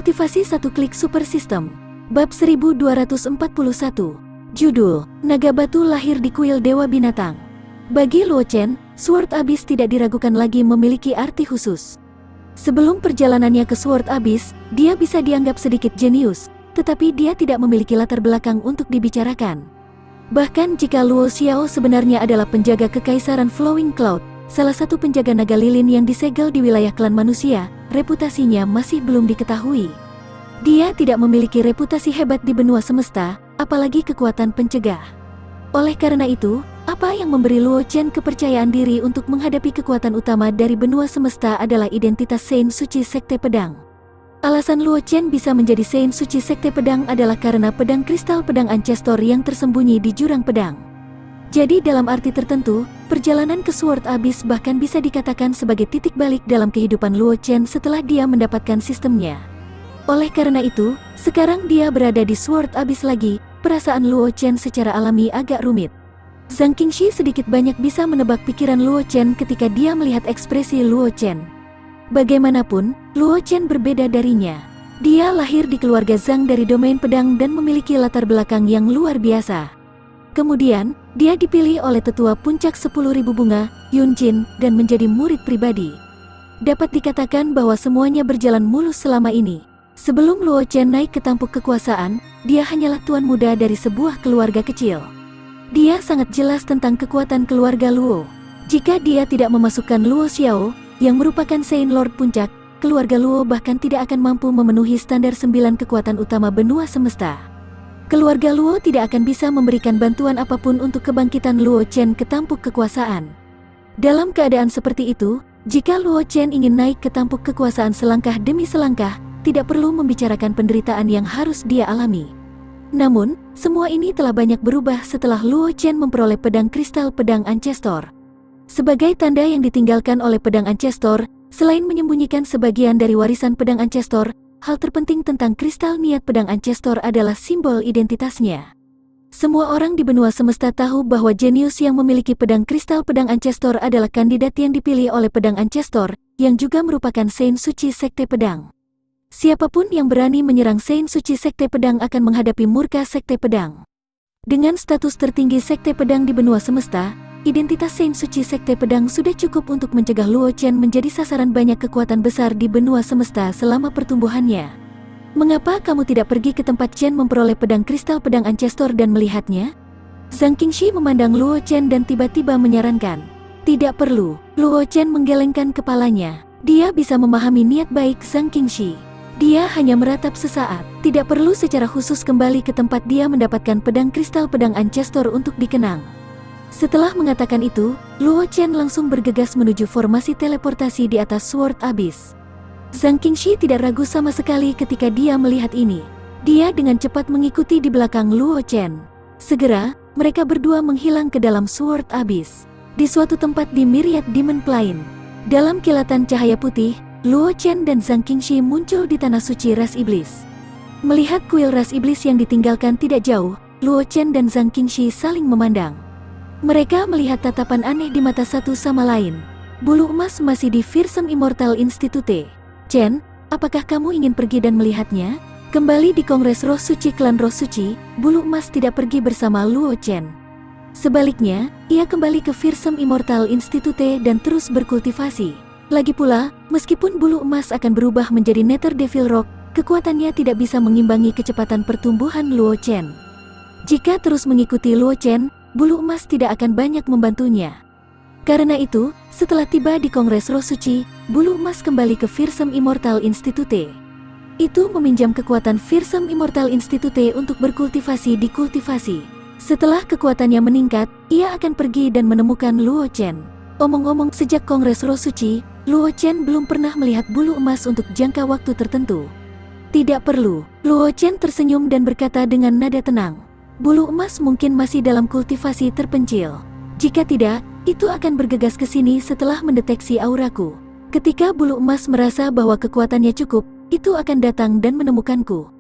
Kultivasi satu klik super system. Bab 1241. Judul, Naga Batu lahir di kuil Dewa Binatang. Bagi Luo Chen, Sword Abyss tidak diragukan lagi memiliki arti khusus. Sebelum perjalanannya ke Sword Abyss, dia bisa dianggap sedikit jenius, tetapi dia tidak memiliki latar belakang untuk dibicarakan. Bahkan jika Luo Xiao sebenarnya adalah penjaga kekaisaran Flowing Cloud, salah satu penjaga naga lilin yang disegel di wilayah klan manusia, reputasinya masih belum diketahui. Dia tidak memiliki reputasi hebat di benua semesta, apalagi kekuatan pencegah. Oleh karena itu, apa yang memberi Luo Chen kepercayaan diri untuk menghadapi kekuatan utama dari benua semesta adalah identitas Saint Suci Sekte Pedang. Alasan Luo Chen bisa menjadi Saint Suci Sekte Pedang adalah karena pedang kristal pedang Ancestor yang tersembunyi di jurang pedang. Jadi dalam arti tertentu, perjalanan ke Sword Abyss bahkan bisa dikatakan sebagai titik balik dalam kehidupan Luo Chen setelah dia mendapatkan sistemnya. Oleh karena itu, sekarang dia berada di Sword Abyss lagi, perasaan Luo Chen secara alami agak rumit. Zhang Qingxi sedikit banyak bisa menebak pikiran Luo Chen ketika dia melihat ekspresi Luo Chen. Bagaimanapun, Luo Chen berbeda darinya. Dia lahir di keluarga Zhang dari domain pedang dan memiliki latar belakang yang luar biasa. Kemudian, dia dipilih oleh tetua puncak 10.000 bunga, Yun Jin, dan menjadi murid pribadi. Dapat dikatakan bahwa semuanya berjalan mulus selama ini. Sebelum Luo Chen naik ke tampuk kekuasaan, dia hanyalah tuan muda dari sebuah keluarga kecil. Dia sangat jelas tentang kekuatan keluarga Luo. Jika dia tidak memasukkan Luo Xiao, yang merupakan Saint Lord Puncak, keluarga Luo bahkan tidak akan mampu memenuhi standar 9 kekuatan utama benua semesta. Keluarga Luo tidak akan bisa memberikan bantuan apapun untuk kebangkitan Luo Chen ke tampuk kekuasaan. Dalam keadaan seperti itu, jika Luo Chen ingin naik ke tampuk kekuasaan selangkah demi selangkah, tidak perlu membicarakan penderitaan yang harus dia alami. Namun, semua ini telah banyak berubah setelah Luo Chen memperoleh pedang kristal pedang Ancestor. Sebagai tanda yang ditinggalkan oleh pedang Ancestor, selain menyembunyikan sebagian dari warisan pedang Ancestor, hal terpenting tentang kristal niat pedang Ancestor adalah simbol identitasnya. Semua orang di benua semesta tahu bahwa jenius yang memiliki pedang kristal pedang Ancestor adalah kandidat yang dipilih oleh pedang Ancestor, yang juga merupakan Saint Suci Sekte Pedang. Siapapun yang berani menyerang Saint Suci Sekte Pedang akan menghadapi murka Sekte Pedang. Dengan status tertinggi Sekte Pedang di benua semesta, identitas Saint Suci Sekte Pedang sudah cukup untuk mencegah Luo Chen menjadi sasaran banyak kekuatan besar di benua semesta selama pertumbuhannya. Mengapa kamu tidak pergi ke tempat Chen memperoleh pedang kristal pedang Ancestor dan melihatnya? Zhang Qingxi memandang Luo Chen dan tiba-tiba menyarankan. Tidak perlu. Luo Chen menggelengkan kepalanya. Dia bisa memahami niat baik Zhang Qingxi. Dia hanya meratap sesaat. Tidak perlu secara khusus kembali ke tempat dia mendapatkan pedang kristal pedang Ancestor untuk dikenang. Setelah mengatakan itu, Luo Chen langsung bergegas menuju formasi teleportasi di atas Sword Abyss. Zhang Qingxi tidak ragu sama sekali ketika dia melihat ini. Dia dengan cepat mengikuti di belakang Luo Chen. Segera, mereka berdua menghilang ke dalam Sword Abyss. Di suatu tempat di Myriad Demon Plain. Dalam kilatan cahaya putih, Luo Chen dan Zhang Qingxi muncul di tanah suci ras iblis. Melihat kuil ras iblis yang ditinggalkan tidak jauh, Luo Chen dan Zhang Qingxi saling memandang. Mereka melihat tatapan aneh di mata satu sama lain. Bulu emas masih di Fearsome Immortal Institute. Chen, apakah kamu ingin pergi dan melihatnya? Kembali di Kongres Roh Suci Klan Roh Suci, bulu emas tidak pergi bersama Luo Chen. Sebaliknya, ia kembali ke Fearsome Immortal Institute dan terus berkultivasi. Lagi pula, meskipun bulu emas akan berubah menjadi Nether Devil Rock, kekuatannya tidak bisa mengimbangi kecepatan pertumbuhan Luo Chen. Jika terus mengikuti Luo Chen, bulu emas tidak akan banyak membantunya. Karena itu, setelah tiba di Kongres Roh Suci, bulu emas kembali ke Fearsome Immortal Institute. Itu meminjam kekuatan Fearsome Immortal Institute untuk berkultivasi di kultivasi. Setelah kekuatannya meningkat, ia akan pergi dan menemukan Luo Chen. Omong-omong, sejak Kongres Roh Suci, Luo Chen belum pernah melihat bulu emas untuk jangka waktu tertentu. Tidak perlu. Luo Chen tersenyum dan berkata dengan nada tenang. Bulu emas mungkin masih dalam kultivasi terpencil. Jika tidak, itu akan bergegas ke sini setelah mendeteksi auraku. Ketika bulu emas merasa bahwa kekuatannya cukup, itu akan datang dan menemukanku.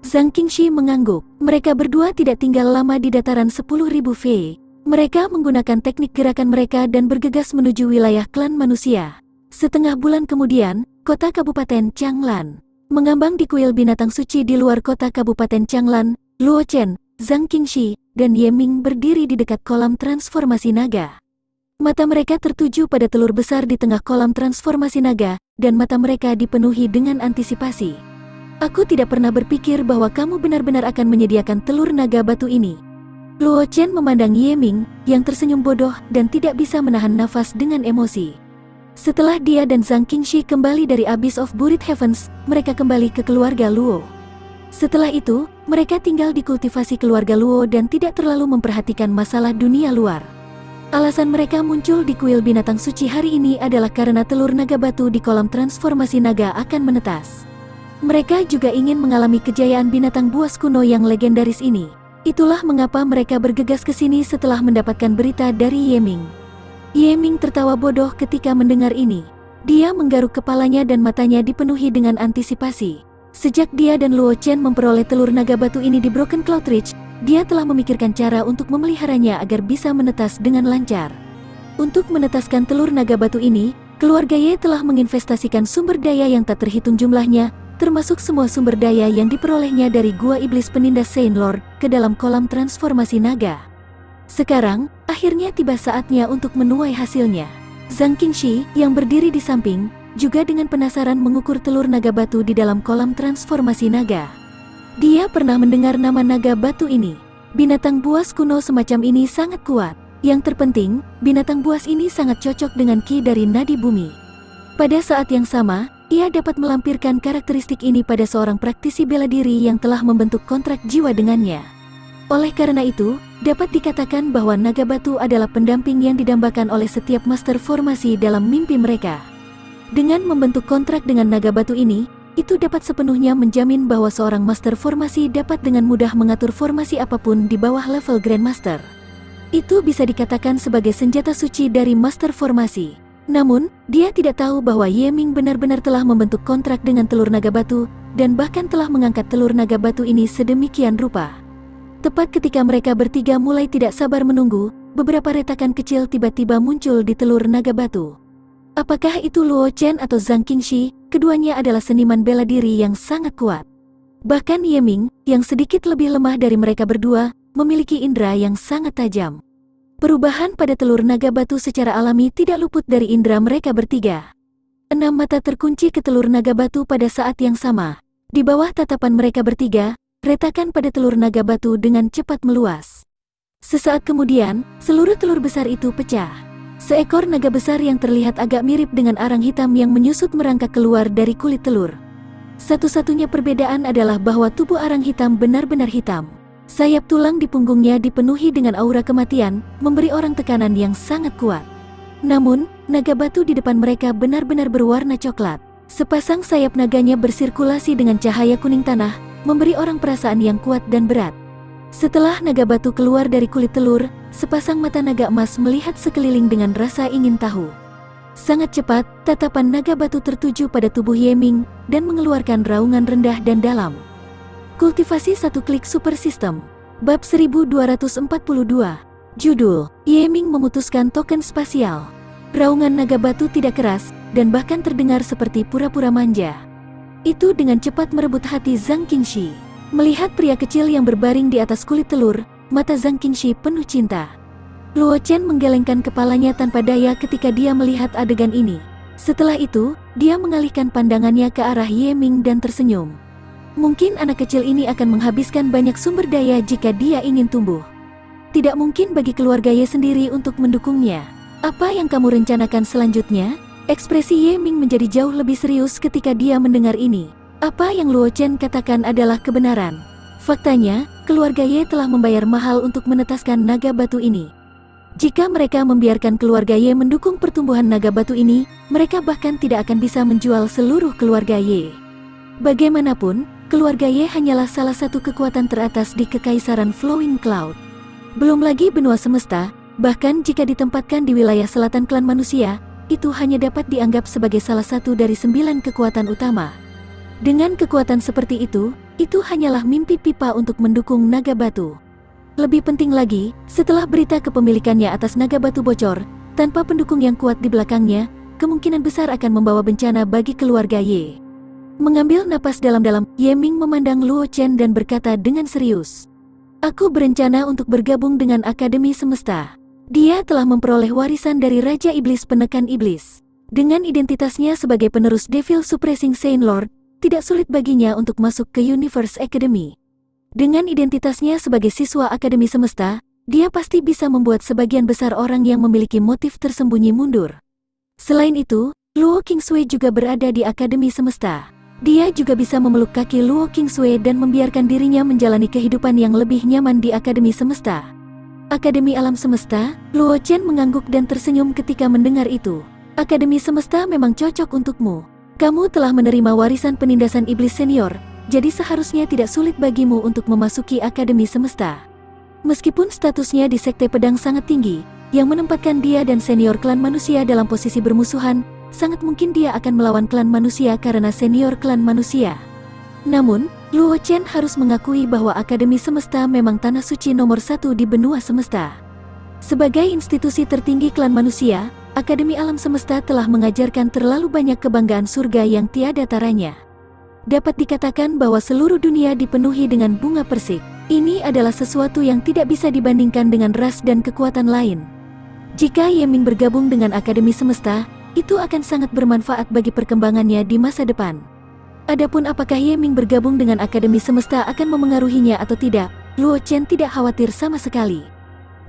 Zhang Qingxi mengangguk. Mereka berdua tidak tinggal lama di dataran 10.000 Fei. Mereka menggunakan teknik gerakan mereka dan bergegas menuju wilayah klan manusia. Setengah bulan kemudian, kota Kabupaten Changlan. Mengambang di kuil binatang suci di luar kota Kabupaten Changlan, Luo Chen, Zhang Qingxi, dan Ye Ming berdiri di dekat kolam transformasi naga. Mata mereka tertuju pada telur besar di tengah kolam transformasi naga, dan mata mereka dipenuhi dengan antisipasi. Aku tidak pernah berpikir bahwa kamu benar-benar akan menyediakan telur naga batu ini. Luo Chen memandang Ye Ming, yang tersenyum bodoh dan tidak bisa menahan nafas dengan emosi. Setelah dia dan Zhang Qingxi kembali dari Abyss of Buried Heavens, mereka kembali ke keluarga Luo. Setelah itu, mereka tinggal di kultivasi keluarga Luo dan tidak terlalu memperhatikan masalah dunia luar. Alasan mereka muncul di kuil binatang suci hari ini adalah karena telur naga batu di kolam transformasi naga akan menetas. Mereka juga ingin mengalami kejayaan binatang buas kuno yang legendaris ini. Itulah mengapa mereka bergegas ke sini setelah mendapatkan berita dari Ye Ming. Ye Ming tertawa bodoh ketika mendengar ini. Dia menggaruk kepalanya dan matanya dipenuhi dengan antisipasi. Sejak dia dan Luo Chen memperoleh telur naga batu ini di Broken Cloud Ridge, dia telah memikirkan cara untuk memeliharanya agar bisa menetas dengan lancar. Untuk menetaskan telur naga batu ini, keluarga Ye telah menginvestasikan sumber daya yang tak terhitung jumlahnya, termasuk semua sumber daya yang diperolehnya dari Gua Iblis Penindas Saint Lord, ke dalam kolam transformasi naga. Sekarang, akhirnya tiba saatnya untuk menuai hasilnya. Zhang Qingxi, yang berdiri di samping, juga dengan penasaran mengukur telur naga batu di dalam kolam transformasi naga. Dia pernah mendengar nama naga batu ini. Binatang buas kuno semacam ini sangat kuat. Yang terpenting, binatang buas ini sangat cocok dengan ki dari nadi bumi. Pada saat yang sama, ia dapat melampirkan karakteristik ini pada seorang praktisi bela diri yang telah membentuk kontrak jiwa dengannya. Oleh karena itu, dapat dikatakan bahwa naga batu adalah pendamping yang didambakan oleh setiap master formasi dalam mimpi mereka. Dengan membentuk kontrak dengan naga batu ini, itu dapat sepenuhnya menjamin bahwa seorang master formasi dapat dengan mudah mengatur formasi apapun di bawah level Grandmaster. Itu bisa dikatakan sebagai senjata suci dari master formasi. Namun, dia tidak tahu bahwa Ye Ming benar-benar telah membentuk kontrak dengan telur naga batu, dan bahkan telah mengangkat telur naga batu ini sedemikian rupa. Tepat ketika mereka bertiga mulai tidak sabar menunggu, beberapa retakan kecil tiba-tiba muncul di telur naga batu. Apakah itu Luo Chen atau Zhang Qingxi? Keduanya adalah seniman bela diri yang sangat kuat. Bahkan Ye Ming, yang sedikit lebih lemah dari mereka berdua, memiliki indera yang sangat tajam. Perubahan pada telur naga batu secara alami tidak luput dari indera mereka bertiga. 6 mata terkunci ke telur naga batu pada saat yang sama. Di bawah tatapan mereka bertiga, retakan pada telur naga batu dengan cepat meluas. Sesaat kemudian, seluruh telur besar itu pecah. Seekor naga besar yang terlihat agak mirip dengan arang hitam yang menyusut merangkak keluar dari kulit telur. Satu-satunya perbedaan adalah bahwa tubuh arang hitam benar-benar hitam. Sayap tulang di punggungnya dipenuhi dengan aura kematian, memberi orang tekanan yang sangat kuat. Namun, naga batu di depan mereka benar-benar berwarna coklat. Sepasang sayap naganya bersirkulasi dengan cahaya kuning tanah, memberi orang perasaan yang kuat dan berat. Setelah naga batu keluar dari kulit telur, sepasang mata naga emas melihat sekeliling dengan rasa ingin tahu. Sangat cepat, tatapan naga batu tertuju pada tubuh Ye Ming, dan mengeluarkan raungan rendah dan dalam. Kultivasi satu klik super system. Bab 1242. Judul, Ye Ming memutuskan token spasial. Raungan naga batu tidak keras, dan bahkan terdengar seperti pura-pura manja. Itu dengan cepat merebut hati Zhang Qingxi. Melihat pria kecil yang berbaring di atas kulit telur, mata Zhang Qingxi penuh cinta. Luo Chen menggelengkan kepalanya tanpa daya ketika dia melihat adegan ini. Setelah itu, dia mengalihkan pandangannya ke arah Ye Ming dan tersenyum. Mungkin anak kecil ini akan menghabiskan banyak sumber daya jika dia ingin tumbuh. Tidak mungkin bagi keluarga Ye sendiri untuk mendukungnya. Apa yang kamu rencanakan selanjutnya? Ekspresi Ye Ming menjadi jauh lebih serius ketika dia mendengar ini. Apa yang Luo Chen katakan adalah kebenaran. Faktanya, keluarga Ye telah membayar mahal untuk menetaskan naga batu ini. Jika mereka membiarkan keluarga Ye mendukung pertumbuhan naga batu ini, mereka bahkan tidak akan bisa menjual seluruh keluarga Ye. Bagaimanapun, keluarga Ye hanyalah salah satu kekuatan teratas di Kekaisaran Flowing Cloud. Belum lagi benua semesta, bahkan jika ditempatkan di wilayah selatan klan manusia, itu hanya dapat dianggap sebagai salah satu dari 9 kekuatan utama. Dengan kekuatan seperti itu hanyalah mimpi pipa untuk mendukung naga batu. Lebih penting lagi, setelah berita kepemilikannya atas naga batu bocor, tanpa pendukung yang kuat di belakangnya, kemungkinan besar akan membawa bencana bagi keluarga Ye. Mengambil napas dalam-dalam, Ye Ming memandang Luo Chen dan berkata dengan serius. Aku berencana untuk bergabung dengan Akademi Semesta. Dia telah memperoleh warisan dari Raja Iblis Penekan Iblis. Dengan identitasnya sebagai penerus Devil Suppressing Saint Lord, tidak sulit baginya untuk masuk ke Universe Academy. Dengan identitasnya sebagai siswa Akademi Semesta, dia pasti bisa membuat sebagian besar orang yang memiliki motif tersembunyi mundur. Selain itu, Luo Qingsui juga berada di Akademi Semesta. Dia juga bisa memeluk kaki Luo Qingsui dan membiarkan dirinya menjalani kehidupan yang lebih nyaman di Akademi Semesta. Akademi Alam Semesta, Luo Chen mengangguk dan tersenyum ketika mendengar itu. Akademi Semesta memang cocok untukmu. Kamu telah menerima warisan penindasan iblis senior, jadi seharusnya tidak sulit bagimu untuk memasuki Akademi Semesta. Meskipun statusnya di Sekte Pedang sangat tinggi, yang menempatkan dia dan senior klan manusia dalam posisi bermusuhan, sangat mungkin dia akan melawan klan manusia karena senior klan manusia. Namun, Luo Chen harus mengakui bahwa Akademi Semesta memang tanah suci nomor 1 di benua semesta. Sebagai institusi tertinggi klan manusia, Akademi Alam Semesta telah mengajarkan terlalu banyak kebanggaan surga yang tiada taranya. Dapat dikatakan bahwa seluruh dunia dipenuhi dengan bunga persik. Ini adalah sesuatu yang tidak bisa dibandingkan dengan ras dan kekuatan lain. Jika Ye Ming bergabung dengan Akademi Semesta, itu akan sangat bermanfaat bagi perkembangannya di masa depan. Adapun apakah Ye Ming bergabung dengan Akademi Semesta akan memengaruhinya atau tidak, Luo Chen tidak khawatir sama sekali.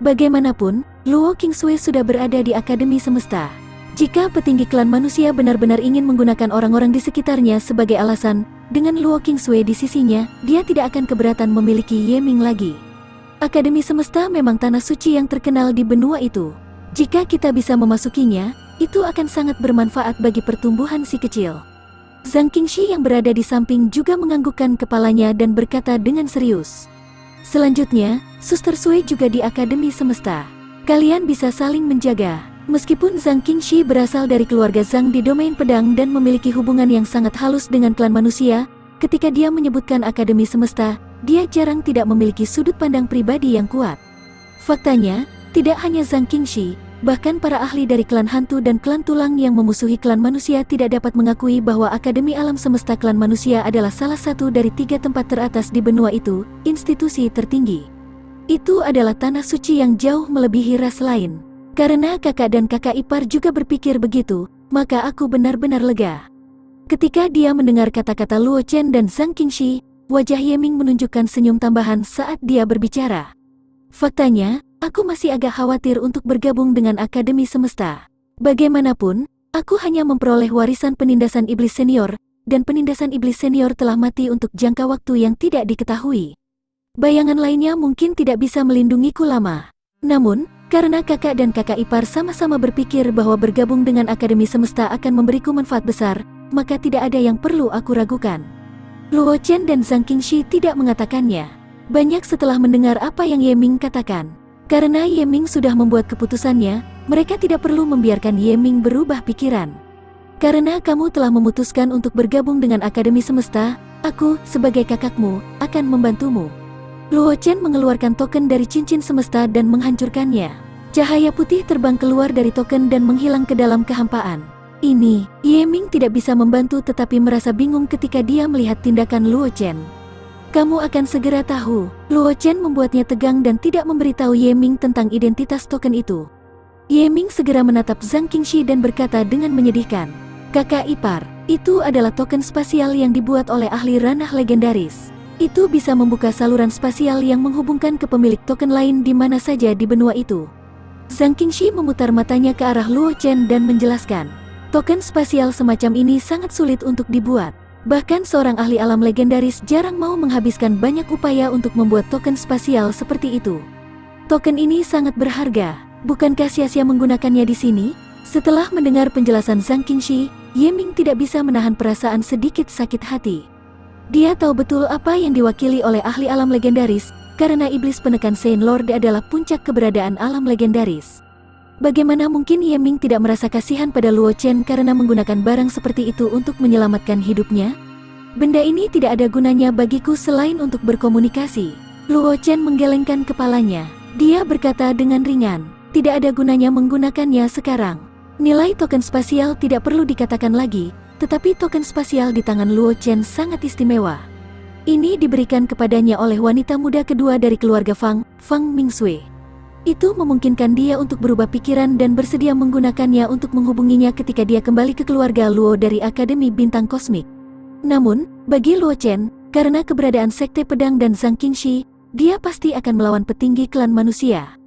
Bagaimanapun, Luo Qingsui sudah berada di Akademi Semesta. Jika petinggi klan manusia benar-benar ingin menggunakan orang-orang di sekitarnya sebagai alasan, dengan Luo Qingsui di sisinya, dia tidak akan keberatan memiliki Ye Ming lagi. Akademi Semesta memang tanah suci yang terkenal di benua itu. Jika kita bisa memasukinya, itu akan sangat bermanfaat bagi pertumbuhan si kecil. Zhang Qingxi yang berada di samping juga menganggukkan kepalanya dan berkata dengan serius. Selanjutnya, Suster Sui juga di Akademi Semesta. Kalian bisa saling menjaga. Meskipun Zhang Qingxi berasal dari keluarga Zhang di domain pedang dan memiliki hubungan yang sangat halus dengan klan manusia, ketika dia menyebutkan Akademi Semesta, dia jarang tidak memiliki sudut pandang pribadi yang kuat. Faktanya, tidak hanya Zhang Qingxi, bahkan para ahli dari klan hantu dan klan tulang yang memusuhi klan manusia tidak dapat mengakui bahwa Akademi Alam Semesta klan manusia adalah salah satu dari 3 tempat teratas di benua itu, institusi tertinggi. Itu adalah tanah suci yang jauh melebihi ras lain. Karena kakak dan kakak ipar juga berpikir begitu, maka aku benar-benar lega. Ketika dia mendengar kata-kata Luo Chen dan Zhang Qingxi, wajah Ye Ming menunjukkan senyum tambahan saat dia berbicara. Faktanya, aku masih agak khawatir untuk bergabung dengan Akademi Semesta. Bagaimanapun, aku hanya memperoleh warisan penindasan iblis senior, dan penindasan iblis senior telah mati untuk jangka waktu yang tidak diketahui. Bayangan lainnya mungkin tidak bisa melindungiku lama. Namun, karena kakak dan kakak ipar sama-sama berpikir bahwa bergabung dengan Akademi Semesta akan memberiku manfaat besar, maka tidak ada yang perlu aku ragukan. Luo Chen dan Zhang Qingxi tidak mengatakannya. Banyak setelah mendengar apa yang Ye Ming katakan. Karena Ye Ming sudah membuat keputusannya, mereka tidak perlu membiarkan Ye Ming berubah pikiran. Karena kamu telah memutuskan untuk bergabung dengan Akademi Semesta, aku, sebagai kakakmu, akan membantumu. Luo Chen mengeluarkan token dari cincin semesta dan menghancurkannya. Cahaya putih terbang keluar dari token dan menghilang ke dalam kehampaan. Ini, Ye Ming tidak bisa membantu tetapi merasa bingung ketika dia melihat tindakan Luo Chen. Kamu akan segera tahu. Luo Chen membuatnya tegang dan tidak memberitahu Ye Ming tentang identitas token itu. Ye Ming segera menatap Zhang Qingxi dan berkata dengan menyedihkan. Kakak ipar, itu adalah token spasial yang dibuat oleh ahli ranah legendaris. Itu bisa membuka saluran spasial yang menghubungkan ke pemilik token lain di mana saja di benua itu. Zhang Qingxi memutar matanya ke arah Luo Chen dan menjelaskan. Token spasial semacam ini sangat sulit untuk dibuat. Bahkan seorang ahli alam legendaris jarang mau menghabiskan banyak upaya untuk membuat token spasial seperti itu. Token ini sangat berharga, bukankah sia-sia menggunakannya di sini? Setelah mendengar penjelasan Zhang Qingxi, Ye Ming tidak bisa menahan perasaan sedikit sakit hati. Dia tahu betul apa yang diwakili oleh ahli alam legendaris, karena iblis penekan Saint Lord adalah puncak keberadaan alam legendaris. Bagaimana mungkin Ye Ming tidak merasa kasihan pada Luo Chen karena menggunakan barang seperti itu untuk menyelamatkan hidupnya? Benda ini tidak ada gunanya bagiku selain untuk berkomunikasi. Luo Chen menggelengkan kepalanya. Dia berkata dengan ringan, tidak ada gunanya menggunakannya sekarang. Nilai token spasial tidak perlu dikatakan lagi, tetapi token spasial di tangan Luo Chen sangat istimewa. Ini diberikan kepadanya oleh wanita muda kedua dari keluarga Fang, Fang Mingsui. Itu memungkinkan dia untuk berubah pikiran dan bersedia menggunakannya untuk menghubunginya ketika dia kembali ke keluarga Luo dari Akademi Bintang Kosmik. Namun, bagi Luo Chen, karena keberadaan Sekte Pedang dan Zhang Qingxi, dia pasti akan melawan petinggi klan manusia.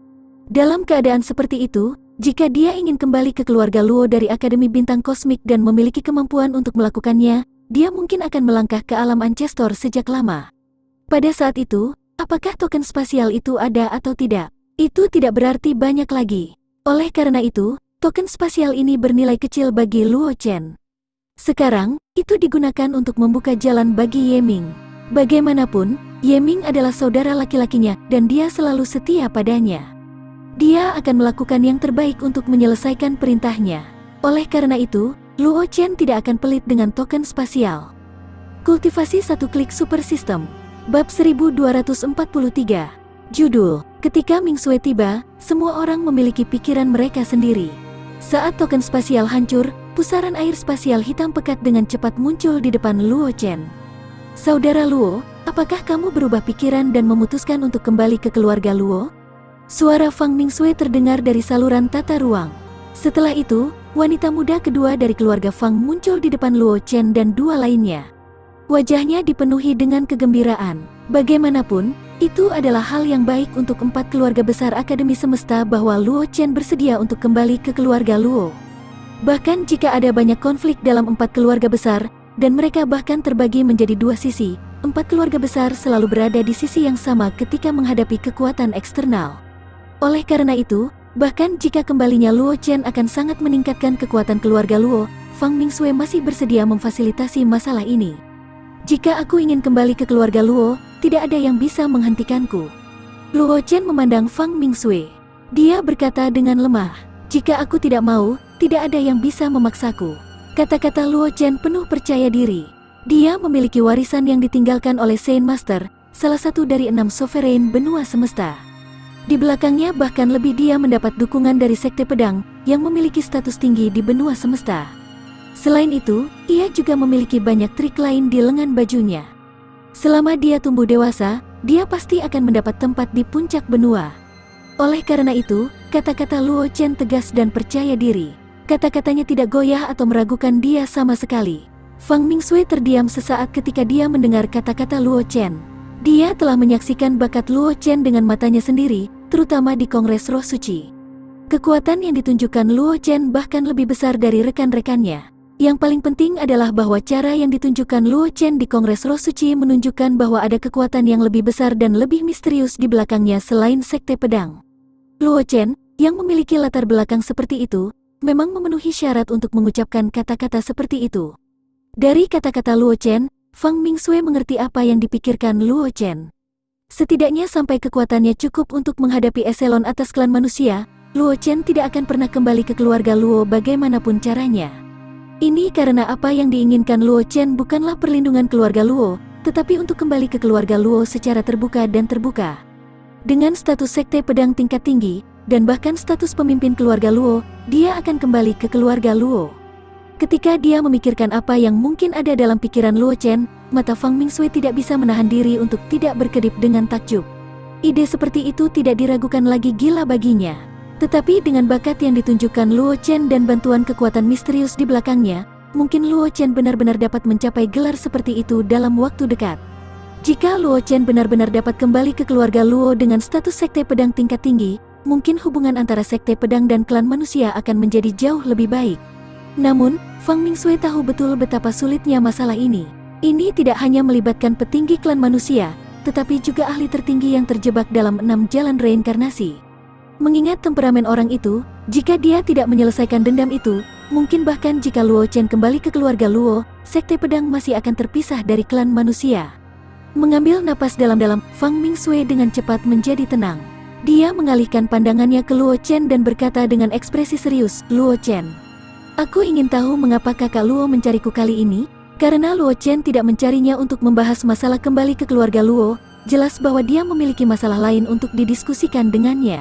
Dalam keadaan seperti itu, jika dia ingin kembali ke keluarga Luo dari Akademi Bintang Kosmik dan memiliki kemampuan untuk melakukannya, dia mungkin akan melangkah ke alam Ancestor sejak lama. Pada saat itu, apakah token spasial itu ada atau tidak? Itu tidak berarti banyak lagi. Oleh karena itu, token spasial ini bernilai kecil bagi Luo Chen. Sekarang, itu digunakan untuk membuka jalan bagi Ye Ming. Bagaimanapun, Ye Ming adalah saudara laki-lakinya dan dia selalu setia padanya. Dia akan melakukan yang terbaik untuk menyelesaikan perintahnya. Oleh karena itu, Luo Chen tidak akan pelit dengan token spasial. Kultivasi satu klik super system. Bab 1243. Judul, ketika Mingsui tiba, semua orang memiliki pikiran mereka sendiri. Saat token spasial hancur, pusaran air spasial hitam pekat dengan cepat muncul di depan Luo Chen. Saudara Luo, apakah kamu berubah pikiran dan memutuskan untuk kembali ke keluarga Luo? Suara Fang Mingsui terdengar dari saluran tata ruang. Setelah itu, wanita muda kedua dari keluarga Fang muncul di depan Luo Chen dan dua lainnya. Wajahnya dipenuhi dengan kegembiraan. Bagaimanapun, itu adalah hal yang baik untuk 4 keluarga besar Akademi Semesta bahwa Luo Chen bersedia untuk kembali ke keluarga Luo. Bahkan jika ada banyak konflik dalam 4 keluarga besar, dan mereka bahkan terbagi menjadi 2 sisi, 4 keluarga besar selalu berada di sisi yang sama ketika menghadapi kekuatan eksternal. Oleh karena itu, bahkan jika kembalinya Luo Chen akan sangat meningkatkan kekuatan keluarga Luo, Fang Mingsui masih bersedia memfasilitasi masalah ini. Jika aku ingin kembali ke keluarga Luo, tidak ada yang bisa menghentikanku. Luo Chen memandang Fang Mingsui. Dia berkata dengan lemah, jika aku tidak mau, tidak ada yang bisa memaksaku. Kata-kata Luo Chen penuh percaya diri. Dia memiliki warisan yang ditinggalkan oleh Saint Master, salah satu dari 6 sovereign benua semesta. Di belakangnya bahkan lebih dia mendapat dukungan dari Sekte Pedang, yang memiliki status tinggi di benua semesta. Selain itu, ia juga memiliki banyak trik lain di lengan bajunya. Selama dia tumbuh dewasa, dia pasti akan mendapat tempat di puncak benua. Oleh karena itu, kata-kata Luo Chen tegas dan percaya diri. Kata-katanya tidak goyah atau meragukan dia sama sekali. Fang Mingsui terdiam sesaat ketika dia mendengar kata-kata Luo Chen. Dia telah menyaksikan bakat Luo Chen dengan matanya sendiri, terutama di Kongres Roh Suci. Kekuatan yang ditunjukkan Luo Chen bahkan lebih besar dari rekan-rekannya. Yang paling penting adalah bahwa cara yang ditunjukkan Luo Chen di Kongres Roh Suci menunjukkan bahwa ada kekuatan yang lebih besar dan lebih misterius di belakangnya selain Sekte Pedang. Luo Chen, yang memiliki latar belakang seperti itu, memang memenuhi syarat untuk mengucapkan kata-kata seperti itu. Dari kata-kata Luo Chen, Fang Mingsui mengerti apa yang dipikirkan Luo Chen. Setidaknya sampai kekuatannya cukup untuk menghadapi eselon atas klan manusia, Luo Chen tidak akan pernah kembali ke keluarga Luo bagaimanapun caranya. Ini karena apa yang diinginkan Luo Chen bukanlah perlindungan keluarga Luo, tetapi untuk kembali ke keluarga Luo secara terbuka dan terbuka. Dengan status Sekte Pedang tingkat tinggi, dan bahkan status pemimpin keluarga Luo, dia akan kembali ke keluarga Luo. Ketika dia memikirkan apa yang mungkin ada dalam pikiran Luo Chen, mata Fang Mingsui tidak bisa menahan diri untuk tidak berkedip dengan takjub. Ide seperti itu tidak diragukan lagi gila baginya. Tetapi dengan bakat yang ditunjukkan Luo Chen dan bantuan kekuatan misterius di belakangnya, mungkin Luo Chen benar-benar dapat mencapai gelar seperti itu dalam waktu dekat. Jika Luo Chen benar-benar dapat kembali ke keluarga Luo dengan status Sekte Pedang tingkat tinggi, mungkin hubungan antara Sekte Pedang dan klan manusia akan menjadi jauh lebih baik. Namun, Fang Mingsui tahu betul betapa sulitnya masalah ini. Ini tidak hanya melibatkan petinggi klan manusia, tetapi juga ahli tertinggi yang terjebak dalam 6 jalan reinkarnasi. Mengingat temperamen orang itu, jika dia tidak menyelesaikan dendam itu, mungkin bahkan jika Luo Chen kembali ke keluarga Luo, Sekte Pedang masih akan terpisah dari klan manusia. Mengambil napas dalam-dalam, Fang Mingsui dengan cepat menjadi tenang. Dia mengalihkan pandangannya ke Luo Chen dan berkata dengan ekspresi serius, Luo Chen, aku ingin tahu mengapa kakak Luo mencariku kali ini. Karena Luo Chen tidak mencarinya untuk membahas masalah kembali ke keluarga Luo, jelas bahwa dia memiliki masalah lain untuk didiskusikan dengannya.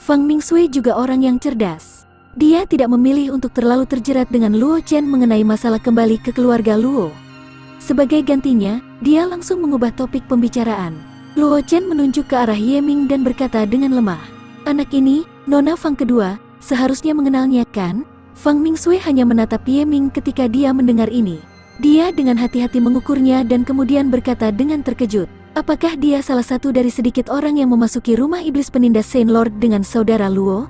Fang Mingsui juga orang yang cerdas. Dia tidak memilih untuk terlalu terjerat dengan Luo Chen mengenai masalah kembali ke keluarga Luo. Sebagai gantinya, dia langsung mengubah topik pembicaraan. Luo Chen menunjuk ke arah Ye Ming dan berkata dengan lemah, "Anak ini, Nona Fang kedua, seharusnya mengenalnya kan?" Fang Mingsui hanya menatap Ye Ming ketika dia mendengar ini. Dia dengan hati-hati mengukurnya dan kemudian berkata dengan terkejut, "Apakah dia salah satu dari sedikit orang yang memasuki rumah iblis penindas Saint Lord dengan saudara Luo?